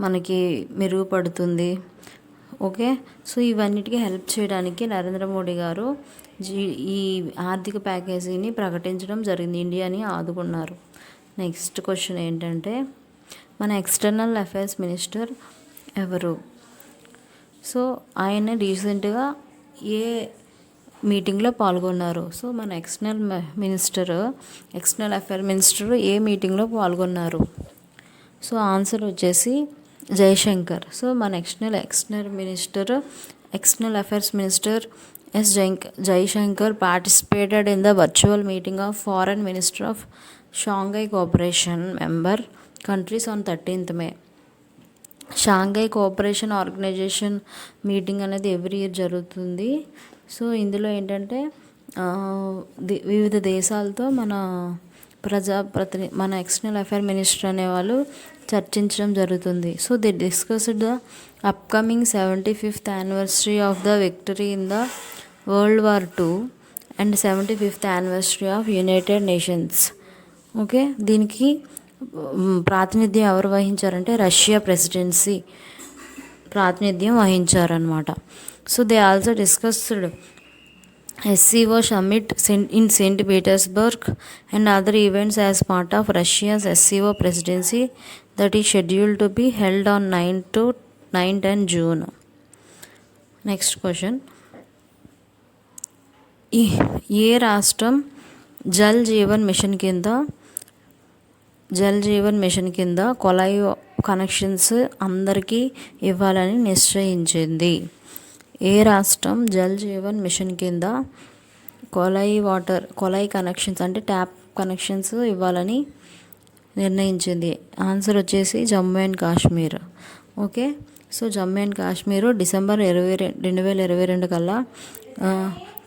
మనకి మెరుగుపడుతుంది. ఓకే, సో ఇవన్నిటికీ హెల్ప్ చేయడానికి నరేంద్ర మోడీ గారు ఈ ఆర్థిక ప్యాకేజీని ప్రకటించడం జరిగింది, ఇండియాని ఆదుకున్నారు. నెక్స్ట్ క్వశ్చన్ ఏంటంటే మన ఎక్స్టర్నల్ అఫైర్స్ మినిస్టర్ ఎవరు? సో ఆయన రీసెంట్గా ఏ మీటింగ్లో పాల్గొన్నారు? సో మన ఎక్స్టర్నల్ అఫైర్ మినిస్టర్ ఏ మీటింగ్లో పాల్గొన్నారు? సో ఆన్సర్ వచ్చేసి జయశంకర్. సో మన external affairs minister Jaishankar participated in the virtual meeting of Foreign Minister of Shanghai Cooperation member countries on 13th May. Shanghai cooperation organisation meeting అనేది ఎవ్రీ ఇయర్ జరుగుతుంది. So ఇందులో ఏంటంటే వివిధ దేశాలతో మన ఎక్స్టర్నల్ అఫైర్ మినిస్టర్ అనేవాళ్ళు చర్చించడం జరుగుతుంది. So they discussed the upcoming 75th anniversary of the victory in the World War II and 75th anniversary of United Nations. Okay, దీనికి ప్రాతినిధ్యం ఎవరు వహించారంటే రష్యా ప్రెసిడెన్సీ ప్రాతినిధ్యం వహించారనమాట. So they also discussed SCO summit in St. Petersburg and other events as part of Russia's SCO presidency that is scheduled to be held on 9-10 June. Next question. ఏ రాష్ట్రం Jal Jeevan machine కింద కొలాయి connections అందరికీ ఇవ్వాలని నిశ్చయించింది? ఏ రాష్ట్రం Jal Jeevan machine కింద కొలాయి connections అంటే tap connections ఇవ్వాలని నిర్ణయించింది? Answer వచ్చేసి Jammu and Kashmir. Okay, so Jammu and Kashmir December 2022 కల్లా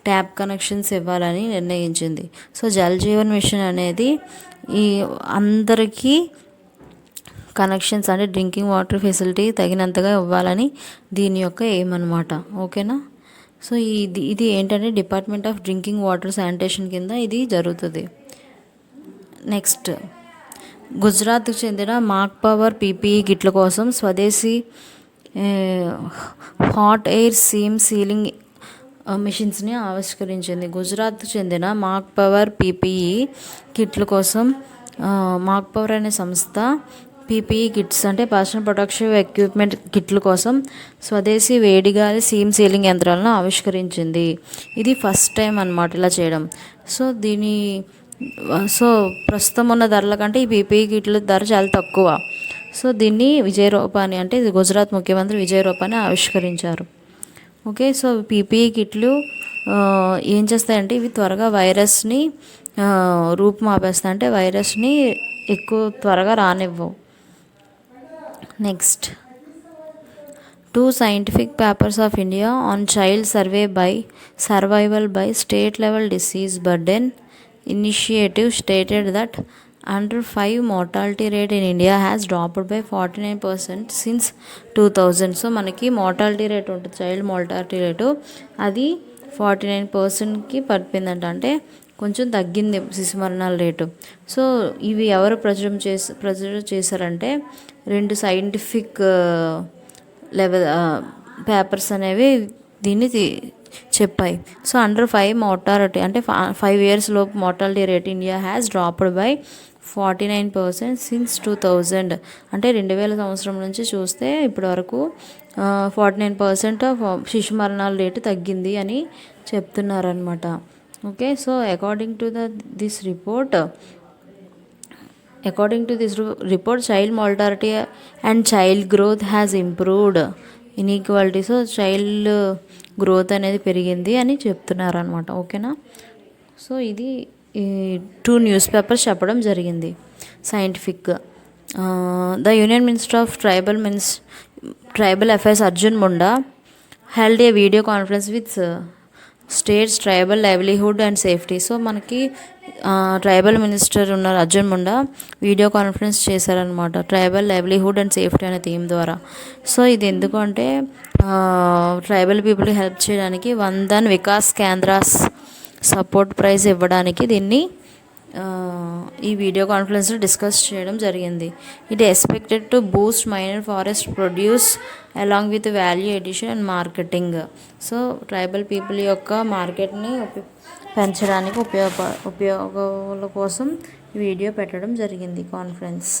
ట్యాప్ కనెక్షన్స్ ఇవ్వాలని నిర్ణయించింది. సో జల్ జీవన్ మిషన్ అనేది ఈ అందరికీ కనెక్షన్స్ అంటే డ్రింకింగ్ వాటర్ ఫెసిలిటీ తగినంతగా ఇవ్వాలని దీని యొక్క ఎయిమ్ అనమాట. ఓకేనా, సో ఇది ఏంటంటే department of drinking water sanitation కింద ఇది జరుగుతుంది. నెక్స్ట్, గుజరాత్కు చెందిన మాక్ పవర్ PPE కిట్ల కోసం స్వదేశీ హాట్ ఎయిర్ సీమ్ సీలింగ్ మిషన్స్ని ఆవిష్కరించింది. గుజరాత్కు చెందిన మాక్ పవర్ PPE కిట్ల కోసం మాక్ పవర్ అనే సంస్థ PPE కిట్స్ అంటే పర్సనల్ ప్రొటెక్టివ్ ఎక్విప్మెంట్ కిట్ల కోసం స్వదేశీ వేడిగాలి సీమ్ సీలింగ్ యంత్రాలను ఆవిష్కరించింది. ఇది ఫస్ట్ టైం అన్నమాట ఇలా చేయడం. సో ప్రస్తుతం ఉన్న ధరల కంటే ఈ PPE కిట్ల ధర చాలా తక్కువ. సో దీన్ని విజయ్ రూపాని అంటే ఇది గుజరాత్ ముఖ్యమంత్రి విజయ్ రూపాని ఆవిష్కరించారు. ఓకే, సో PPE కిట్లు ఏం చేస్తాయంటే ఇవి త్వరగా వైరస్ని రూపుమాపేస్తాయి, అంటే వైరస్ని ఎక్కువ త్వరగా రానివ్వవు. Next, 2 scientific papers of India on child survival by state level disease burden initiative stated that under 5 mortality rate in India has dropped by 49% since 2000. So మనకి మార్టాలిటీ రేట్ ఉంటుంది, చైల్డ్ మార్టాలిటీ రేటు అది 49%కి పడిపోయిందంట, అంటే కొంచెం తగ్గింది శిశు మరణాల rate. So ఇవి ఎవరు ప్రచురణ చేశారంటే 2 సైంటిఫిక్ లెవెల్ పేపర్స్ అనేవి దీన్ని చెప్పాయి. సో అండర్ 5 మార్టాలిటీ అంటే 5 years లోపు mortality rate India has dropped by 49% since 2000. అంటే 2000 సంవత్సరం నుంచి చూస్తే ఇప్పటి వరకు 49% శిశు మరణాల రేటు తగ్గింది అని చెప్తున్నారనమాట. Okay, so according to this report child mortality and child growth has improved inequality. So child growth అనేది పెరిగింది అని చెప్తున్నారనమాట. ఓకేనా, సో ఇది 2 న్యూస్ పేపర్స్ చెప్పడం జరిగింది scientific. The union minister of tribal affairs Arjun Munda held a video conference with states tribal livelihood and safety. So మనకి tribal minister ఉన్నారు అర్జున్ ముండా, వీడియో కాన్ఫరెన్స్ చేశారనమాట ట్రైబల్ లైవ్లీహుడ్ అండ్ సేఫ్టీ అనే థీమ్ ద్వారా. సో ఇది ఎందుకు అంటే ట్రైబల్ పీపుల్కి హెల్ప్ చేయడానికి వందన్ వికాస్ కేంద్రాస్ సపోర్ట్ ప్రైజ్ ఇవ్వడానికి దీన్ని ఈ వీడియో కాన్ఫరెన్స్లో డిస్కస్ చేయడం జరిగింది. It expected to boost minor forest produce along with value addition and marketing. So tribal people యొక్క మార్కెట్ని పెంచడానికి ఉపయోగాల కోసం ఈ వీడియో పెట్టడం జరిగింది కాన్ఫరెన్స్.